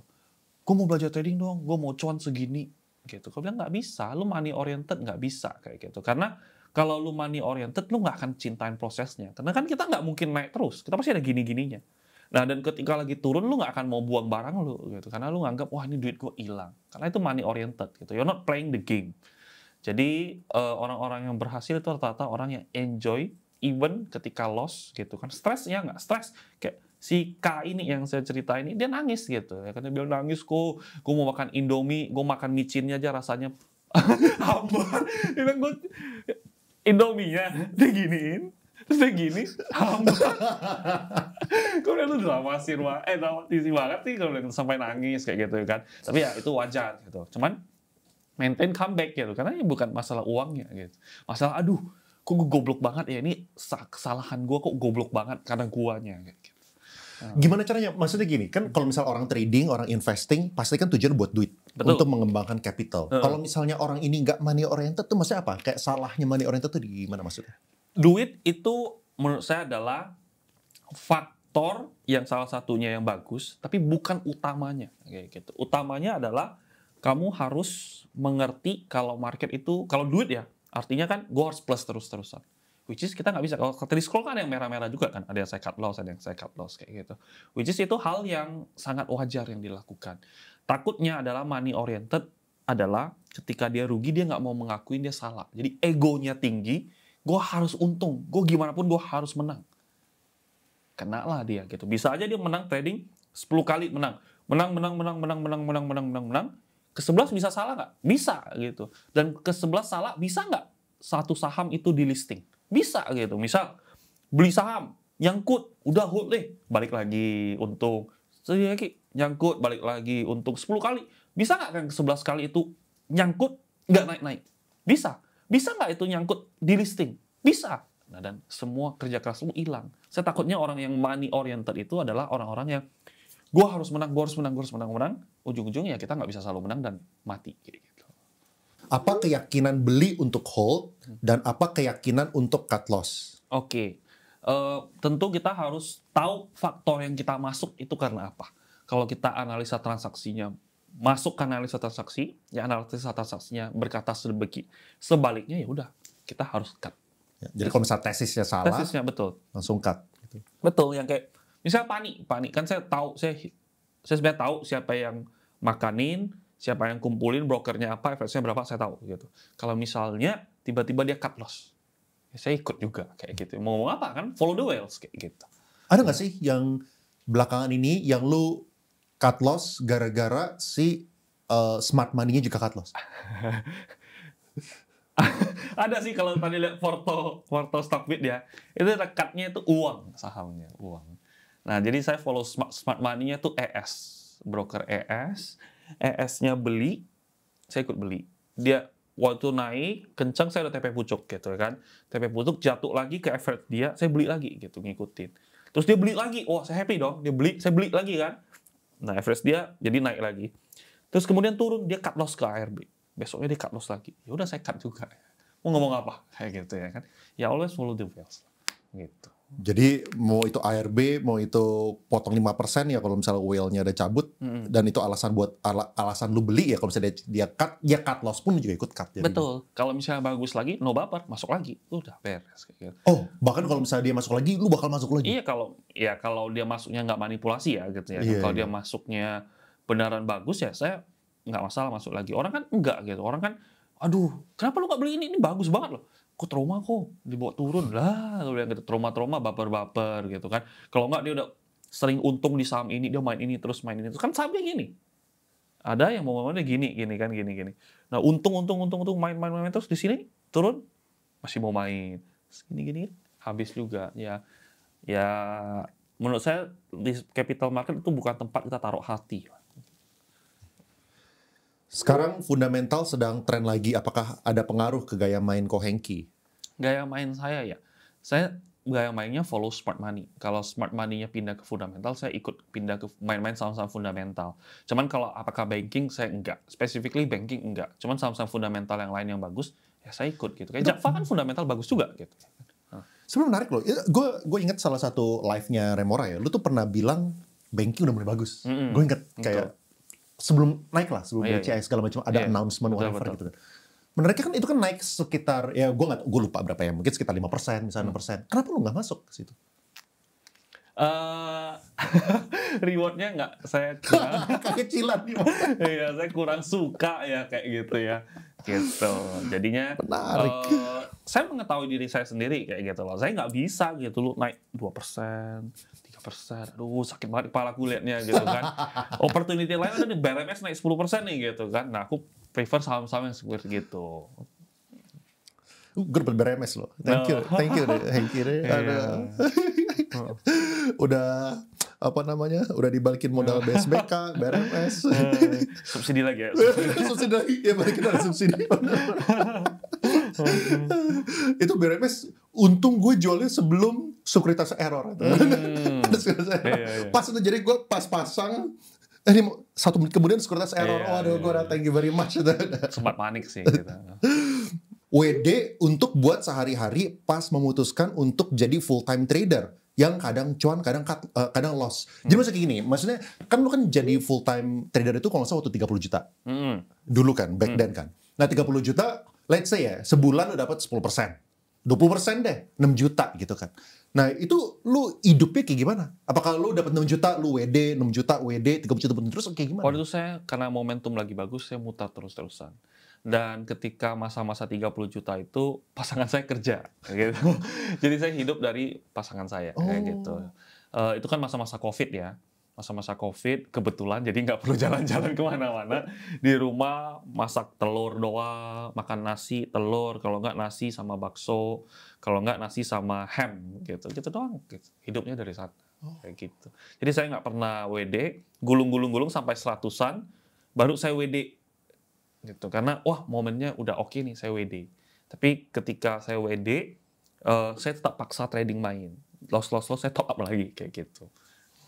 Gue mau belajar trading dong, gue mau cuan segini gitu. Gue bilang nggak bisa, lu money oriented nggak bisa kayak gitu. Karena kalau lu money oriented, lu nggak akan cintain prosesnya. Karena kan kita nggak mungkin naik terus, kita pasti ada gini-gininya. Nah, dan ketika lagi turun, lu nggak akan mau buang barang lu, gitu. Karena lu nganggap, wah ini duit gue hilang. Karena itu money oriented, gitu. You're not playing the game. Jadi, orang-orang yang berhasil itu rata-rata orang yang enjoy, even ketika loss, gitu kan. Stres, ya nggak? Stres. Kayak si K ini yang saya cerita ini, dia nangis, gitu. Ya, karena dia bilang, nangis kok, gue mau makan Indomie, gue makan micinnya aja rasanya hambar. Dia bilang, gue Indomie-nya diginiin, terus dia gini, hambar. Kemudian lu dramatis banget sih kalau sampai nangis kayak gitu kan. Tapi ya itu wajar gitu. Cuman maintain comeback gitu. Karena ini bukan masalah uangnya gitu. Masalah aduh, kok gue goblok banget ya, ini kesalahan gue kok goblok banget karena guanya gitu. Gimana caranya? Maksudnya gini, kan kalau misal orang trading, orang investing, pasti kan tujuan buat duit. Betul. Untuk mengembangkan capital. Kalau misalnya orang ini nggak money oriented tuh maksudnya apa? Kayak salahnya money oriented tuh di mana maksudnya? Duit itu menurut saya adalah faktor yang salah satunya yang bagus, tapi bukan utamanya kayak gitu. Utamanya adalah kamu harus mengerti kalau market itu, kalau duit ya, artinya kan gue harus plus terus-terusan. Which is kita nggak bisa, kalau tadi scroll kan ada yang merah-merah juga kan, ada yang saya cut loss, ada yang saya cut loss kayak gitu. Which is itu hal yang sangat wajar yang dilakukan. Takutnya adalah money oriented adalah ketika dia rugi dia nggak mau mengakuin dia salah. Jadi egonya tinggi, gue harus untung, gue gimana pun gue harus menang. Kena lah dia gitu. Bisa aja dia menang trading 10 kali menang. Menang. Ke-11 bisa salah nggak? Bisa gitu. Dan ke-11 salah bisa nggak satu saham itu di listing? Bisa gitu. Misal beli saham, nyangkut, udah hold deh, balik lagi untung. Sedih lagi, nyangkut, balik lagi untung 10 kali. Bisa nggak kan ke-11 kali itu nyangkut, nggak naik-naik? Bisa. Bisa nggak itu nyangkut di listing? Bisa. Nah, dan semua kerja keras lu hilang. Saya takutnya orang yang money oriented itu adalah orang-orang yang gue harus menang. Ujung-ujungnya kita nggak bisa selalu menang dan mati kayak gitu. Apa keyakinan beli untuk hold dan apa keyakinan untuk cut loss? Oke. Tentu kita harus tahu faktor yang kita masuk itu karena apa. Kalau kita analisa transaksinya masuk ke analisa transaksi, ya analisa transaksinya berkata sebaliknya ya udah kita harus cut. Ya, jadi kalau misalnya tesisnya salah, tesisnya betul, langsung cut. Gitu. Betul, yang kayak misalnya panik kan saya sebenarnya tahu siapa yang makanin, siapa yang kumpulin, brokernya apa, FX-nya berapa, saya tahu gitu. Kalau misalnya tiba-tiba dia cut loss, ya saya ikut juga kayak gitu. Mau ngomong apa kan? Follow the whales kayak gitu. Ada nggak sih yang belakangan ini yang lu cut loss gara-gara si smart money-nya juga cut loss? Ada sih kalau tadi lihat Porto Stockbit ya, itu cut-nya itu uang sahamnya, uang. Nah, jadi saya follow smart money-nya tuh ES, broker ES. ES-nya beli, saya ikut beli. Dia waktu naik, kencang saya udah TP pucuk gitu kan. TP pucuk jatuh lagi ke average dia, saya beli lagi gitu, ngikutin. Terus dia beli lagi, wah saya happy dong. Dia beli, saya beli lagi kan. Nah, average dia jadi naik lagi. Terus kemudian turun, dia cut loss ke ARB. Besoknya dia cut loss lagi. Ya udah saya cut juga. Mau ngomong apa? Kayak gitu ya kan. Ya always follow the whales. Gitu. Jadi mau itu ARB, mau itu potong 5% ya kalau misalnya whale-nya ada cabut, dan itu alasan buat alasan lu beli ya kalau misalnya dia cut, ya cut loss pun juga ikut cut. Jadi. Betul. Kalau misalnya bagus lagi, no baper, masuk lagi. Udah beres. Kayak gitu. Oh, bahkan kalau misalnya dia masuk lagi, lu bakal masuk lagi? Iya, kalau dia masuknya nggak manipulasi ya gitu ya. Iya, Kalau iya. dia masuknya beneran bagus ya saya nggak masalah masuk lagi. Orang kan enggak gitu. Orang kan, aduh, kenapa lu nggak beli ini? Ini bagus banget loh. Kok trauma kok dibawa turun lah, kalau yang gitu trauma baper gitu kan. Kalau nggak dia udah sering untung di saham ini, dia main ini terus kan sahamnya gini. Ada yang mau mainnya gini kan gini. Nah untung main terus di sini turun masih mau main gini habis juga ya menurut saya di capital market itu bukan tempat kita taruh hati. Sekarang fundamental sedang tren lagi. Apakah ada pengaruh ke gaya main Ko Hengki? Gaya main saya ya, saya gaya mainnya follow smart money. Kalau smart money-nya pindah ke fundamental, saya ikut pindah ke main-main saham-saham fundamental. Cuman kalau apakah banking, saya enggak. Specifically banking enggak. Cuman saham-saham fundamental yang lain yang bagus, ya saya ikut gitu. Kayak Java kan fundamental bagus juga gitu. Sebenarnya menarik loh. Gue inget salah satu live-nya Remora ya. Lu tuh pernah bilang banking udah mulai bagus. Gue inget kayak sebelum naik lah, sebelum BCA segala macam ada announcement whatever gitu kan. Menariknya kan itu kan naik sekitar, ya gue lupa berapa ya, mungkin sekitar 5%, misalnya 6%. Kenapa lu nggak masuk ke situ? Rewardnya nggak, saya kurang. Kekecilan nih. Iya, saya kurang suka ya kayak gitu ya. Gitu. Jadinya, Menarik. saya mengetahui diri saya sendiri kayak gitu loh. Saya nggak bisa gitu loh naik 2%, 3%. Aduh, sakit banget kepala gue liatnya gitu kan. Opportunity lain ada di BRMS naik 10% nih gitu kan. Nah, aku prefer saham-saham yang seperti gitu. Gue dapet BRMS loh. Thank you deh, Hengki deh. Udah apa namanya? Udah dibalikin modal BSBK, BRMS. Subsidi lagi ya. Subsidi lagi, ya balikin ada subsidi. Itu BRMS, untung gue jualnya sebelum sekuritas error. Pas itu jadi gue pas pasang, ini 1 menit kemudian sekuritas error. Waduh, gue udah thank you very much. Sempat panik sih gitu. WD untuk buat sehari-hari pas memutuskan untuk jadi full time trader yang kadang cuan, kadang loss. Jadi maksudnya kayak gini, maksudnya kan lu kan jadi full time trader itu kalau nggak salah waktu 30 juta. Dulu kan, back then kan. Nah 30 juta, let's say ya, sebulan lu dapat 10%. 20% deh, 6 juta gitu kan. Nah itu lu hidupnya kayak gimana? Apakah lu dapat 6 juta, lu WD, 6 juta, WD, 30 juta terus kayak gimana? Waktu itu saya, karena momentum lagi bagus, saya mutar terus-terusan. Dan ketika masa-masa 30 juta itu, pasangan saya kerja. Gitu. Jadi saya hidup dari pasangan saya. Kayak gitu. Itu kan masa-masa COVID ya. Masa-masa COVID, kebetulan jadi nggak perlu jalan-jalan kemana-mana. Di rumah masak telur doang, makan nasi, telur. Kalau nggak nasi sama bakso. Kalau nggak nasi sama ham. Gitu doang. Gitu. Hidupnya dari sana. Kayak gitu. Jadi saya nggak pernah WD, gulung-gulung sampai 100-an, baru saya WD. Gitu. Karena wah momennya udah oke nih saya WD. Tapi ketika saya WD, saya tetap paksa trading main. Loss saya top up lagi kayak gitu.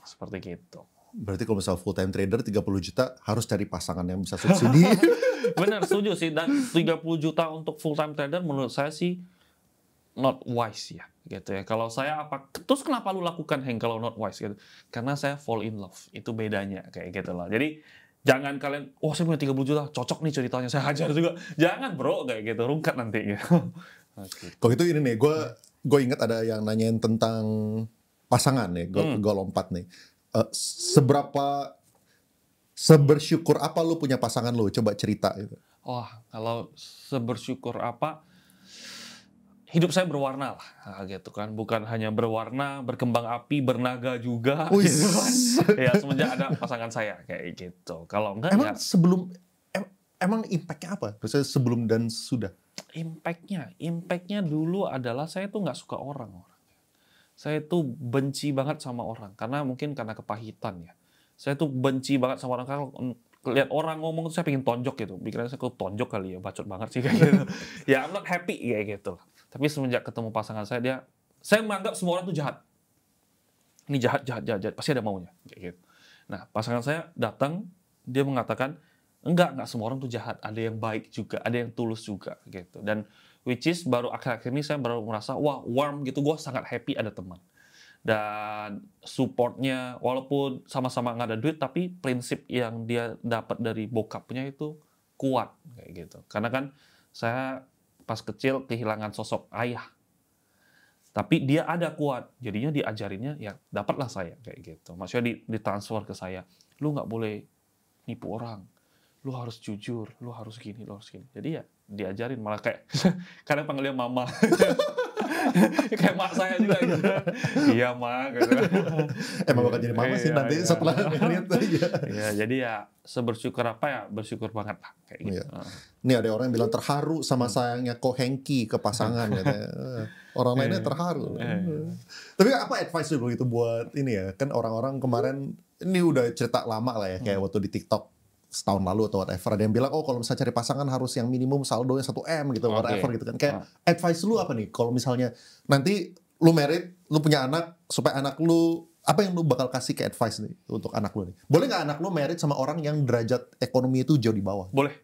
Seperti gitu. Berarti kalau misal full time trader 30 juta harus cari pasangan yang bisa subsidi. Benar, setuju sih. Dan 30 juta untuk full time trader menurut saya sih not wise ya. Gitu ya. Kalau saya terus kenapa lu lakukan Heng kalau not wise gitu? Karena saya fall in love. Itu bedanya kayak gitu loh. Jadi jangan kalian, saya punya 30 juta, cocok nih ceritanya, saya hajar juga. Jangan bro, kayak gitu, rungkat nanti. Gitu. Kalau itu ini nih, gue ingat ada yang nanyain tentang pasangan nih, gue lompat nih. Seberapa Sebersyukur apa lu punya pasangan lu? Coba cerita itu. Wah, kalau sebersyukur apa, hidup saya berwarna lah, gitu kan. Bukan hanya berwarna, berkembang api, bernaga juga, Wih. gitu kan. Ya, semenjak ada pasangan saya, kayak gitu. Kalau enggak Emang ya, emang impact-nya apa? Maksudnya sebelum dan sudah? Impact-nya dulu adalah saya tuh nggak suka orang. Saya tuh benci banget sama orang, karena mungkin karena kepahitan ya. Saya tuh benci banget sama orang, karena lihat orang ngomong tuh saya pengen tonjok gitu. Pikirannya saya kok tonjok kali ya, bacot banget sih kayak gitu. Ya, I'm not happy kayak gitu. Tapi semenjak ketemu pasangan saya menganggap semua orang tuh jahat. Ini jahat, pasti ada maunya kayak gitu. Nah, pasangan saya datang, dia mengatakan, enggak semua orang tuh jahat, ada yang baik juga, ada yang tulus juga gitu. Dan which is baru akhir-akhir ini saya baru merasa, wah, warm gitu, gue sangat happy ada teman. Dan supportnya, walaupun sama-sama nggak ada duit, tapi prinsip yang dia dapat dari bokapnya itu kuat kayak gitu. Karena kan saya pas kecil kehilangan sosok ayah, tapi dia ada kuat, jadinya diajarinnya ya dapatlah saya kayak gitu. Maksudnya ditransfer ke saya, lu nggak boleh nipu orang, lu harus jujur, lu harus gini, lu harus gini. Jadi ya diajarin, malah kayak kadang panggilnya mama. Kayak mak saya juga gitu. Iya, mak gitu. Emang bakal jadi mama sih nanti setelah married aja. Ya, jadi ya sebersyukur apa ya, bersyukur banget lah kayak gitu. Ini ada orang yang bilang terharu sama sayangnya Ko Hengki ke pasangan katanya. Orang lainnya terharu. Tapi apa advice lu gitu buat ini ya? Kan orang-orang kemarin ini udah cerita lama lah ya, kayak waktu di TikTok setahun lalu atau whatever, ada yang bilang, oh kalau misalnya cari pasangan harus yang minimum saldonya 1M gitu, whatever gitu kan. Kayak advice lu apa nih kalau misalnya nanti lu married, lu punya anak, supaya anak lu, apa yang lu bakal kasih ke advice nih untuk anak lu nih? Boleh nggak anak lu married sama orang yang derajat ekonomi itu jauh di bawah? Boleh.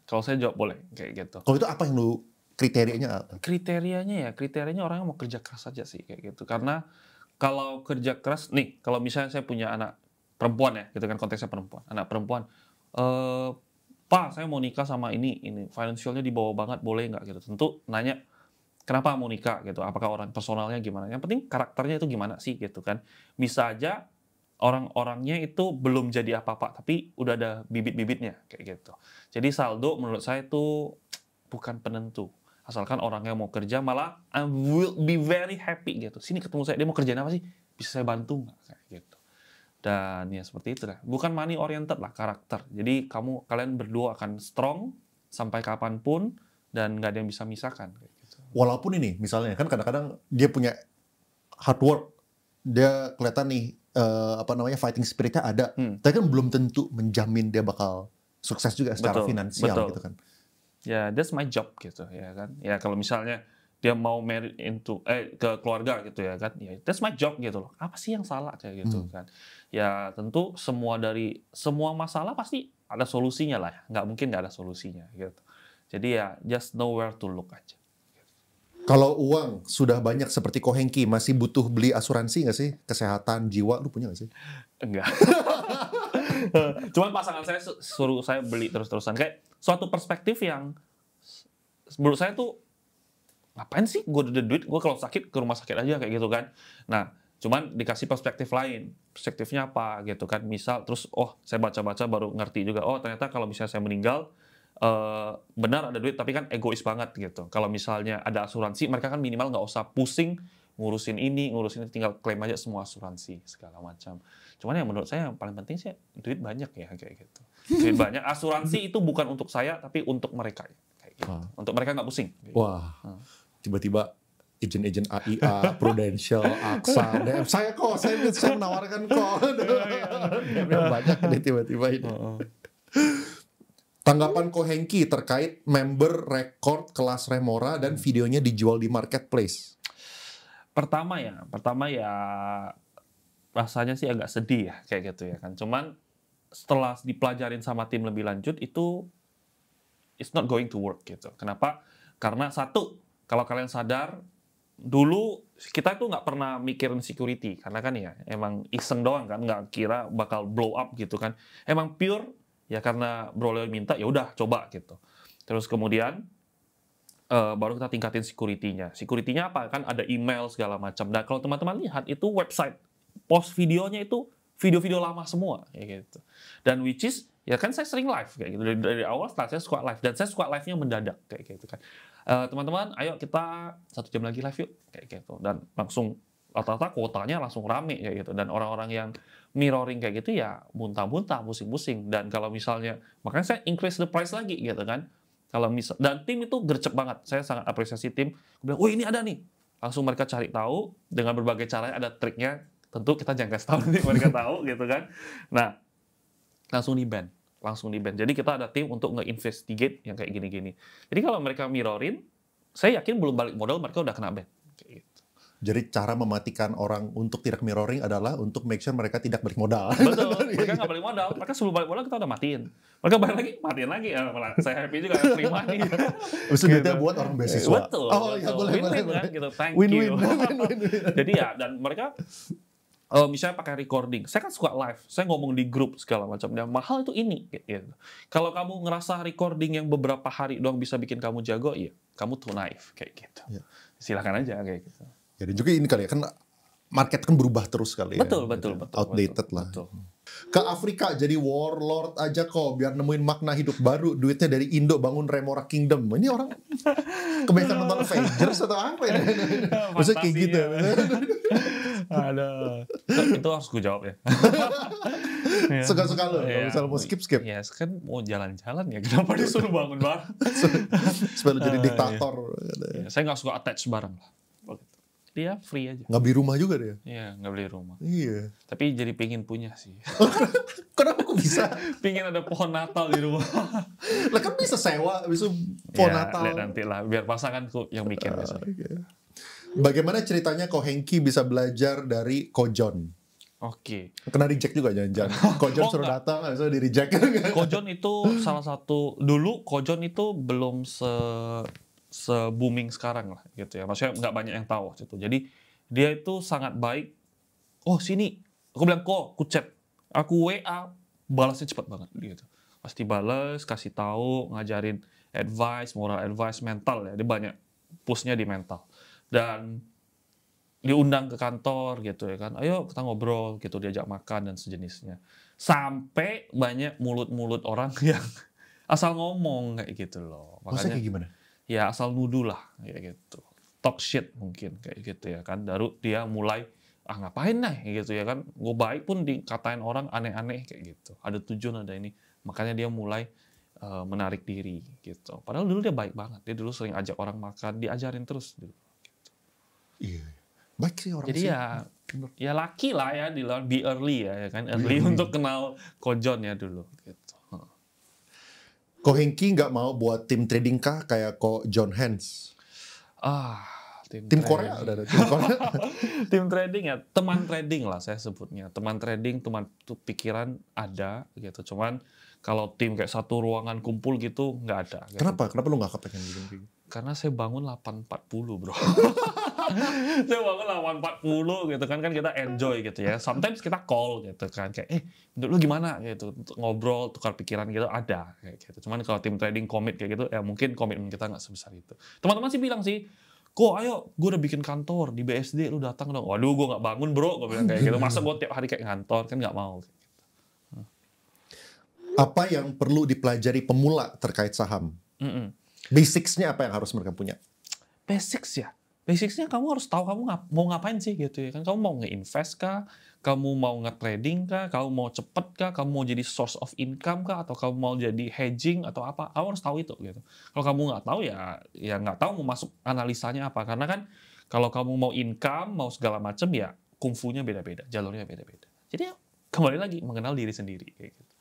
Kalau saya jawab boleh kayak gitu. Kalau itu apa yang lu kriterianya? Kriterianya orang yang mau kerja keras aja sih kayak gitu. Karena kalau kerja keras, nih kalau misalnya saya punya anak perempuan ya, gitu kan konteksnya perempuan, anak perempuan, Pak, saya mau nikah sama ini financialnya di bawah banget, boleh nggak gitu? Tentu nanya, kenapa mau nikah gitu? Apakah orang personalnya gimana? Yang penting karakternya itu gimana sih gitu kan? Bisa aja orang-orangnya itu belum jadi apa-apa, tapi udah ada bibit-bibitnya kayak gitu. Jadi saldo menurut saya itu bukan penentu. Asalkan orangnya mau kerja, malah I will be very happy gitu. Sini ketemu saya, dia mau kerjaan apa sih? Bisa saya bantu nggak? Kayak gitu. Dan ya seperti itu lah. Bukan money oriented lah, karakter. Jadi kalian berdua akan strong sampai kapanpun dan nggak ada yang bisa misahkan. Kayak gitu. Walaupun ini misalnya kan kadang-kadang dia punya hard work, dia kelihatan nih fighting spiritnya ada, tapi kan belum tentu menjamin dia bakal sukses juga secara finansial gitu kan. Ya, that's my job gitu ya kan. Ya kalau misalnya dia mau married ke keluarga gitu ya kan, ya that's my job gitu loh. Apa sih yang salah kayak gitu kan? Ya tentu semua masalah pasti ada solusinya lah. Nggak mungkin nggak ada solusinya gitu. Jadi ya just know where to look aja. Kalau uang sudah banyak seperti Ko Hengki, masih butuh beli asuransi nggak sih? Kesehatan jiwa, lu punya nggak sih? Enggak. Cuman pasangan saya suruh saya beli terus-terusan. Kayak suatu perspektif yang menurut saya tuh, ngapain sih gue ada duit, gue kalau sakit ke rumah sakit aja kayak gitu kan. Nah, cuman dikasih perspektif lain. Perspektifnya apa gitu kan. Misal, terus saya baca-baca baru ngerti juga. Oh ternyata kalau misalnya saya meninggal, benar ada duit tapi kan egois banget gitu. Kalau misalnya ada asuransi, mereka kan minimal nggak usah pusing ngurusin ini, tinggal klaim aja semua asuransi segala macam. Cuman yang menurut saya yang paling penting sih duit banyak ya kayak gitu. Duit banyak. Asuransi itu bukan untuk saya tapi untuk mereka kayak gitu. Untuk mereka nggak pusing. Kayak wah, tiba-tiba agent AIA, Prudential, AXA, DM saya menawarkan kok. DM banyak nih tiba-tiba ini. Tanggapan Ko Hengki terkait member record kelas Remora dan videonya dijual di marketplace. Pertama ya rasanya sih agak sedih ya kayak gitu ya kan. Cuman setelah dipelajarin sama tim lebih lanjut itu it's not going to work gitu. Kenapa? Karena satu, kalau kalian sadar dulu kita tuh nggak pernah mikirin security karena kan ya emang iseng doang kan, nggak kira bakal blow up gitu kan. Emang pure ya karena bro Leo minta ya udah coba gitu. Terus kemudian baru kita tingkatin security-nya. Security-nya apa? Kan ada email segala macam. Dan kalau teman-teman lihat itu website post videonya itu video-video lama semua kayak gitu. Dan which is ya kan saya sering live kayak gitu dari awal start saya suka live dan saya suka live-nya mendadak kayak gitu kan. Teman-teman, ayo kita 1 jam lagi live yuk kayak gitu dan langsung rata-rata kuotanya langsung rame kayak gitu dan orang-orang yang mirroring kayak gitu ya muntah-muntah, pusing-pusing dan kalau misalnya makanya saya increase the price lagi gitu kan. Kalau misal dan tim itu gercep banget. Saya sangat apresiasi tim. Aku bilang, "Oh, ini ada nih." Langsung mereka cari tahu dengan berbagai cara ada triknya. Tentu kita jangan kasih tahu nih mereka tahu gitu kan. Nah, langsung di-ban. Jadi kita ada tim untuk nge-investigate yang kayak gini-gini. Jadi kalau mereka mirrorin, saya yakin belum balik modal mereka udah kena ban. Kayak gitu. Jadi cara mematikan orang untuk tidak mirroring adalah untuk make sure mereka tidak balik modal. Betul, mereka nggak balik modal. Mereka sebelum balik modal kita udah matiin. Mereka balik lagi, matiin lagi. Ya, malah saya happy juga, terima nih. Bisa duitnya buat orang beasiswa. Betul. Oh ya boleh. Win-win kan, gitu. Thank Win-win. you. Jadi ya, dan mereka misalnya pakai recording. Saya kan suka live. Saya ngomong di grup segala macam. Dan mahal itu ini. Gitu. Kalau kamu ngerasa recording yang beberapa hari doang bisa bikin kamu jago, ya kamu too naif kayak gitu. Ya. Silakan aja kayak gitu. Jadi juga ini kali ya, kan market kan berubah terus kali ya. Betul. Outdated lah. Betul. Ke Afrika jadi warlord aja kok, biar nemuin makna hidup baru, duitnya dari Indo bangun Remora Kingdom. Ini orang kebanyakan nonton Avengers atau apa ya? Maksudnya kayak gitu. Ada. Itu harus gue jawab ya. Suka-suka lo, kalau misalnya mau skip. Ya, kan mau jalan-jalan ya. Kenapa disuruh bangun bareng? Supaya lo jadi diktator. Ya, saya nggak suka attach bareng lah. Dia free aja. Nggak beli rumah juga dia? Iya, nggak beli rumah. Iya. Tapi jadi pengen punya sih. Kenapa kok bisa? Pengen ada pohon Natal di rumah. Lah kan bisa sewa, bisa pohon Natal. Lihat nanti lah, biar pasanganku yang mikir. Okay. Bagaimana ceritanya Ko Hengki bisa belajar dari Ko John? Oke. Kena reject juga jangan-jangan. Ko John suruh datang, habis itu di reject. Ko John itu salah satu, dulu Ko John itu belum se-booming sekarang lah gitu ya. Maksudnya nggak banyak yang tahu gitu. Jadi dia itu sangat baik. Oh sini, aku bilang kok, aku chat, aku WA, balasnya cepat banget gitu. Pasti balas, kasih tahu, ngajarin advice, moral advice, mental ya. Dia banyak pushnya di mental. Dan diundang ke kantor gitu ya kan. Ayo kita ngobrol gitu, diajak makan dan sejenisnya. Sampai banyak mulut-mulut orang yang asal ngomong kayak gitu loh. Maksudnya kayak gimana? Ya asal nuduh lah kayak gitu, talk shit mungkin kayak gitu ya kan. Baru dia mulai ngapain nih gitu ya kan, gue baik pun dikatain orang aneh-aneh kayak gitu, ada tujuan ada ini, makanya dia mulai menarik diri gitu. Padahal dulu dia baik banget, dia dulu sering ajak orang makan, diajarin terus dulu gitu. Iya, baik sih orang. Jadi sih. ya laki lah ya, di be early ya kan, early untuk kenal Ko John ya dulu gitu. Ko Hengki nggak mau buat tim trading kah kayak Ko John Hands? Tim Korea udah ada tim Korea. Tim trading ya, teman trading lah saya sebutnya. Teman trading, teman pikiran ada gitu. Cuman kalau tim kayak satu ruangan kumpul gitu nggak ada. Gitu. Kenapa? Kenapa lu nggak kepengen gitu? Karena saya bangun 8.40 bro. Saya bangun 8.40 gitu kan kita enjoy gitu ya. Sometimes kita call gitu kan kayak lu gimana gitu, ngobrol tukar pikiran gitu ada kayak gitu. Cuman kalau tim trading komit kayak gitu ya mungkin komitmen kita nggak sebesar itu. Teman-teman sih bilang sih, kok ayo gue udah bikin kantor di BSD lu datang dong. Waduh gue nggak bangun bro, gue bilang kayak gitu. Masa gue tiap hari kayak kantor kan nggak mau. Gitu. Apa yang perlu dipelajari pemula terkait saham? Basics-nya apa yang harus mereka punya? Basics ya. Basicsnya kamu harus tahu kamu mau ngapain sih gitu ya kan. Kamu mau nge-invest kah? Kamu mau nge-trading kah? Kamu mau cepet kah? Kamu mau jadi source of income kah? Atau kamu mau jadi hedging atau apa? Kamu harus tahu itu gitu. Kalau kamu nggak tahu ya nggak tahu mau masuk analisanya apa. Karena kan kalau kamu mau income, mau segala macam ya kungfunya beda-beda, jalurnya beda-beda. Jadi ya, kembali lagi mengenal diri sendiri kayak gitu.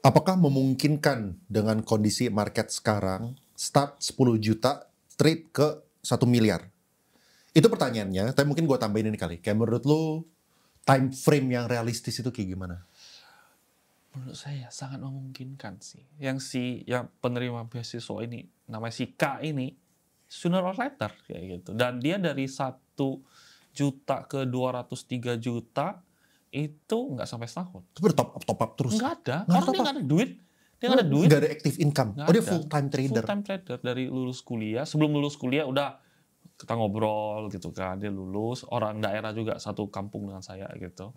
Apakah memungkinkan dengan kondisi market sekarang start 10 juta trade ke 1 miliar? Itu pertanyaannya, tapi mungkin gue tambahin ini kali. Kayak menurut lu time frame yang realistis itu kayak gimana? Menurut saya sangat memungkinkan sih. Yang penerima beasiswa ini namanya si K ini sooner or later kayak gitu. Dan dia dari 1 juta ke 203 juta itu nggak sampai setahun. Itu udah top up terus? Nggak ada, karena dia nggak ada duit. Dia nggak ada duit. Nggak ada active income? Nggak dia ada. full time trader? Full time trader dari lulus kuliah. Sebelum lulus kuliah udah kita ngobrol gitu kan. Dia lulus, orang daerah juga satu kampung dengan saya gitu.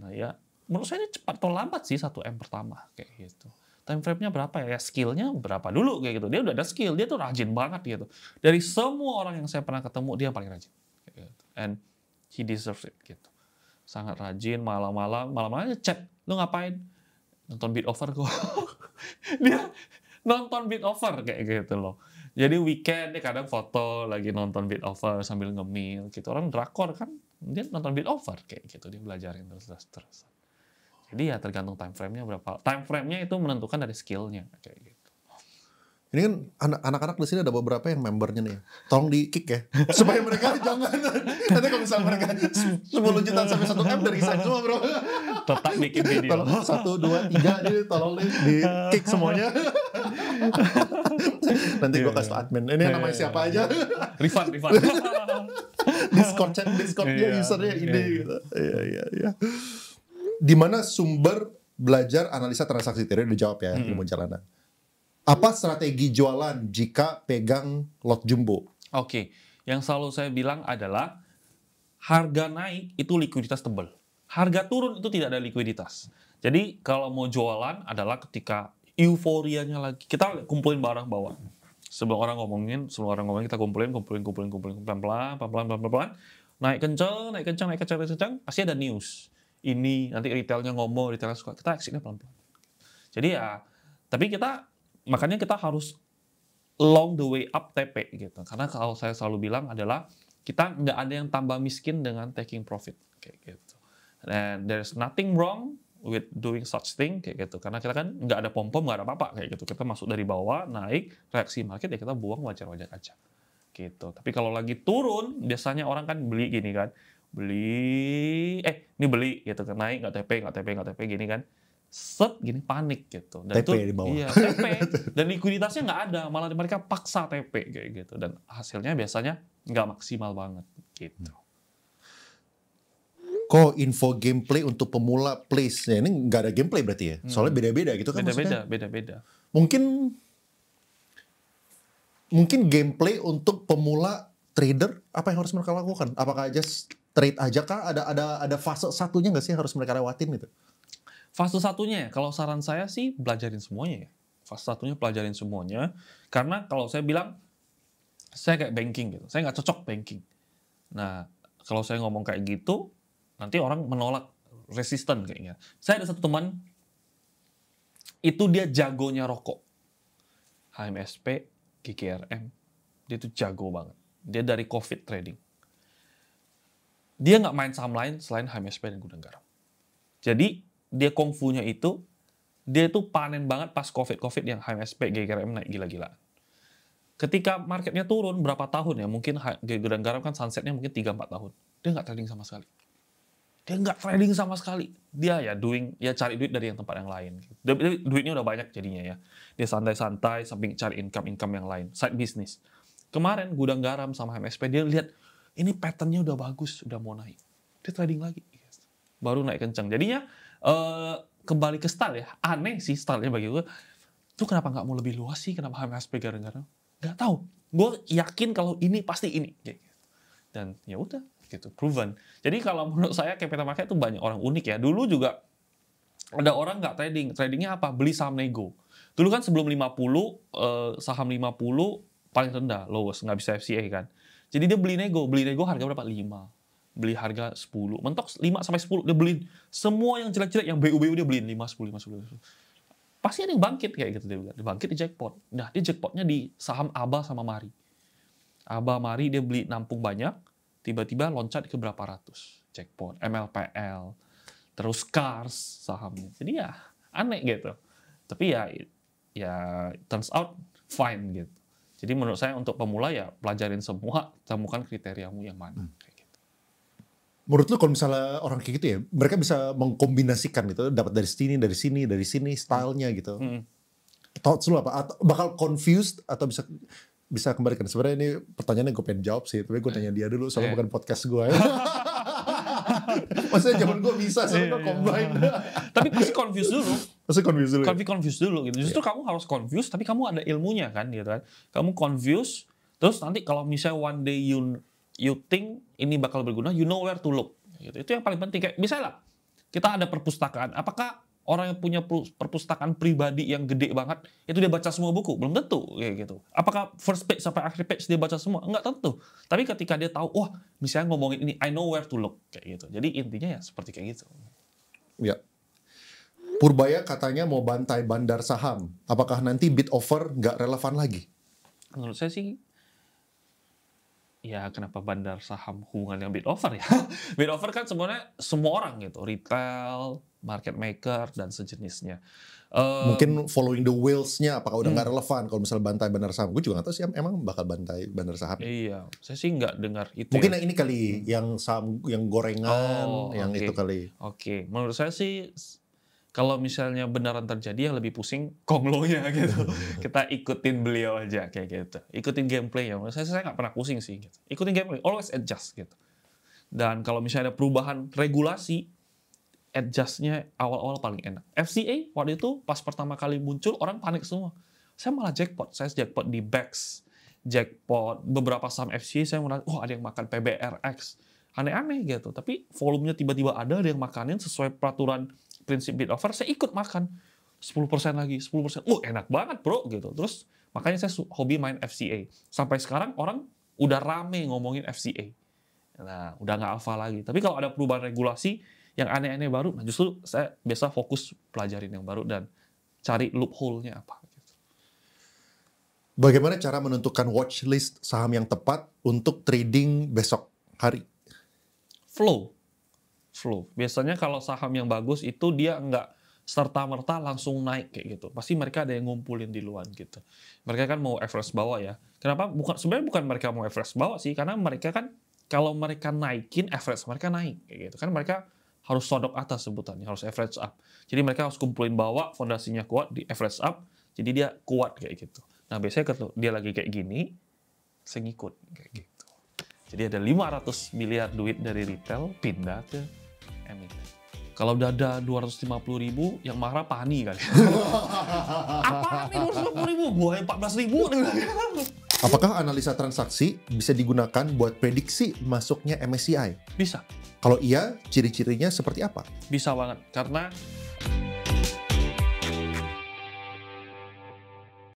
Nah ya, menurut saya ini cepat atau lambat sih 1M pertama kayak gitu. Time frame-nya berapa ya? Ya skill-nya berapa dulu kayak gitu. Dia udah ada skill, dia tuh rajin banget gitu. Dari semua orang yang saya pernah ketemu, dia yang paling rajin. Kayak gitu. And he deserves it gitu. Sangat rajin, malam-malam chat. Lu ngapain? Nonton Beat Over kok. Dia nonton Beat Over kayak gitu loh. Jadi weekend dia kadang foto lagi nonton Beat Over sambil ngemil gitu. Orang drakor kan, dia nonton Beat Over kayak gitu. Dia belajarin terus. Jadi ya tergantung time frame-nya berapa. Time frame-nya itu menentukan dari skill-nya kayak gitu. Ini kan anak-anak di sini ada beberapa yang membernya nih. Tolong di kick ya. Supaya mereka jangan. Nanti kalau misalnya mereka 10 juta sampai 1M dari saya semua bro. Tetap bikin video. Tolong 1, 2, 3 nih tolong nih di kick semuanya. Nanti gue kasih admin. Ini namanya siapa aja. Refund. Discord-nya usernya ini gitu. Iya. Di mana sumber belajar analisa transaksi tadi udah jawab ya ilmu jalanan. Apa strategi jualan jika pegang lot jumbo? Oke, yang selalu saya bilang adalah harga naik itu likuiditas tebal. Harga turun itu tidak ada likuiditas. Jadi kalau mau jualan adalah ketika euforianya lagi. Kita kumpulin barang bawaan. Sebelum orang ngomongin kita kumpulin pelan-pelan. Naik kencang, pasti ada news. Ini nanti retailnya ngomong, retailnya suka, kita exitnya pelan-pelan. Jadi ya, tapi makanya kita harus along the way up TP gitu. Karena kalau saya selalu bilang adalah kita nggak ada yang tambah miskin dengan taking profit kayak gitu. And there's nothing wrong with doing such thing kayak gitu. Karena kita kan nggak ada pom-pom, nggak ada apa-apa kayak gitu. Kita masuk dari bawah, naik, reaksi market ya kita buang wajar-wajar aja. Gitu. Tapi kalau lagi turun, biasanya orang kan beli gini kan. Ini beli gitu kan, naik nggak TP gini kan, set gini panik gitu. Dan TP itu, di bawah. Iya, TP dan likuiditasnya nggak ada, malah mereka paksa TP kayak gitu dan hasilnya biasanya nggak maksimal banget gitu. Kok info gameplay untuk pemula please? Ya, ini nggak ada gameplay berarti ya? Soalnya beda-beda gitu kan maksudnya? Beda-beda. Mungkin gameplay untuk pemula trader apa yang harus mereka lakukan? Apakah just trade aja kah? Ada fase satunya nggak sih yang harus mereka lewatin gitu? Fase satunya, kalau saran saya sih belajarin semuanya ya. Fase satunya pelajarin semuanya. Karena kalau saya bilang, saya kayak banking gitu. Saya nggak cocok banking. Nah, kalau saya ngomong kayak gitu, nanti orang menolak, resisten kayaknya. Saya ada satu teman, itu dia jagonya rokok. HMSP, GGRM, dia tuh jago banget. Dia dari COVID trading. Dia nggak main saham lain selain HMSP dan Gudang Garam. Jadi, dia kungfunya itu, dia tuh panen banget pas COVID yang HMSP, GGRM naik gila-gilaan. Ketika marketnya turun berapa tahun ya, mungkin Gudang Garam kan sunsetnya mungkin 3-4 tahun. Dia nggak trading sama sekali. Dia ya cari duit dari yang tempat yang lain. Duitnya udah banyak jadinya ya. Dia santai-santai sambil cari income yang lain. Side business. Kemarin Gudang Garam sama HMSP dia lihat ini patternnya udah bagus, udah mau naik. Dia trading lagi. Baru naik kencang. Jadinya kembali ke style ya. Aneh sih stylenya bagi gue. Itu kenapa nggak mau lebih luas sih? Kenapa HMSP Garam? Nggak tahu. Gue yakin kalau ini pasti ini. Dan ya udah gitu, proven. Jadi kalau menurut saya capital market itu banyak orang unik ya. Dulu juga ada orang nggak trading. Tradingnya apa? Beli saham nego. Dulu kan sebelum 50, saham 50 paling rendah, lowest, nggak bisa FCA kan. Jadi dia beli nego harga berapa? 5. Beli harga 10. Mentok 5-10, dia beliin. Semua yang jelek-jelek, yang BU dia beliin 5, 10. Pasti ada yang bangkit kayak gitu dia bilang. Dia bangkit di jackpot. Nah, dia jackpotnya di saham ABA sama Mari. ABA Mari dia beli nampung banyak, tiba-tiba loncat ke berapa ratus. Jackpot, MLPL, terus Cars sahamnya. Jadi ya aneh gitu. Tapi ya turns out fine gitu. Jadi menurut saya untuk pemula ya pelajarin semua, temukan kriteriamu yang mana. Kayak gitu. Menurut lu kalau misalnya orang kayak gitu ya, mereka bisa mengkombinasikan gitu, dapat dari sini, stylenya gitu. Thoughts lu apa? Atau bakal confused atau bisa kembalikan? Sebenarnya ini pertanyaannya gue pengen jawab sih, tapi gue tanya dia dulu soalnya bukan podcast gue. Maksudnya zaman gue bisa soalnya combine. Tapi pasti confused dulu. Confused dulu Gitu. Justru kamu harus confused, tapi kamu ada ilmunya kan, gitu kan. Kamu confused, terus nanti kalau misalnya one day you think ini bakal berguna, you know where to look. Gitu. Itu yang paling penting. Kayak misalnya kita ada perpustakaan. Apakah orang yang punya perpustakaan pribadi yang gede banget, itu dia baca semua buku? Belum tentu, kayak gitu. Apakah first page sampai akhir page dia baca semua? Enggak tentu. Tapi ketika dia tahu, wah, misalnya ngomongin ini, I know where to look, kayak gitu. Jadi intinya ya seperti kayak gitu. Ya. Purbaya katanya mau bantai bandar saham. Apakah nanti bid offer nggak relevan lagi? Menurut saya sih, ya kenapa bandar saham hubungannya bid offer ya? Bid offer kan sebenarnya semua orang gitu, retail, market maker, dan sejenisnya. Mungkin following the whales-nya apakah udah nggak relevan kalau misalnya bantai bandar saham? Gue juga nggak tahu sih emang bakal bantai bandar saham. Iya, saya sih nggak dengar itu. Mungkin ya. yang ini kali, yang saham, yang gorengan, yang oke. itu kali. Oke, menurut saya sih kalau misalnya beneran terjadi yang lebih pusing Konglonya gitu. Kita ikutin beliau aja kayak gitu. Ikutin gameplaynya. Menurut saya nggak pernah pusing sih. Gitu. Ikutin gameplay, always adjust gitu. Dan kalau misalnya ada perubahan regulasi, adjustnya awal-awal paling enak. FCA waktu itu pas pertama kali muncul orang panik semua. Saya malah jackpot. Saya jackpot di BEX, jackpot beberapa saham FCA. Saya merasa, ada yang makan PBRX. Aneh-aneh gitu. Tapi volumenya tiba-tiba ada yang makanin sesuai peraturan prinsip bid offer, saya ikut makan 10% lagi, 10%. Enak banget bro gitu. Terus makanya saya hobi main FCA. Sampai sekarang orang udah rame ngomongin FCA. Nah, udah nggak hafal lagi. Tapi kalau ada perubahan regulasi yang aneh-aneh baru, nah justru saya biasa fokus pelajarin yang baru dan cari loophole-nya apa. Gitu. Bagaimana cara menentukan watchlist saham yang tepat untuk trading besok hari? Flow. Biasanya kalau saham yang bagus itu dia nggak serta-merta langsung naik kayak gitu. Pasti mereka ada yang ngumpulin di luar gitu. Mereka kan mau average bawah ya. Kenapa? Sebenarnya bukan mereka mau average bawah sih, karena mereka kan kalau mereka naikin average mereka naik kayak gitu. Kan mereka harus sodok atas sebutannya, harus average up. Jadi mereka harus kumpulin bawah, fondasinya kuat di average up, jadi dia kuat kayak gitu. Nah, biasanya kalau dia lagi kayak gini, saya ngikut kayak gitu. Jadi ada 500 miliar duit dari retail pindah ke emiten. Kalau udah ada 250.000, yang marah Pani kali. Apaan nih 250.000? Gua yang 14.000. Apakah analisa transaksi bisa digunakan buat prediksi masuknya MSCI? Bisa. Kalau iya, ciri-cirinya seperti apa? Bisa banget. Karena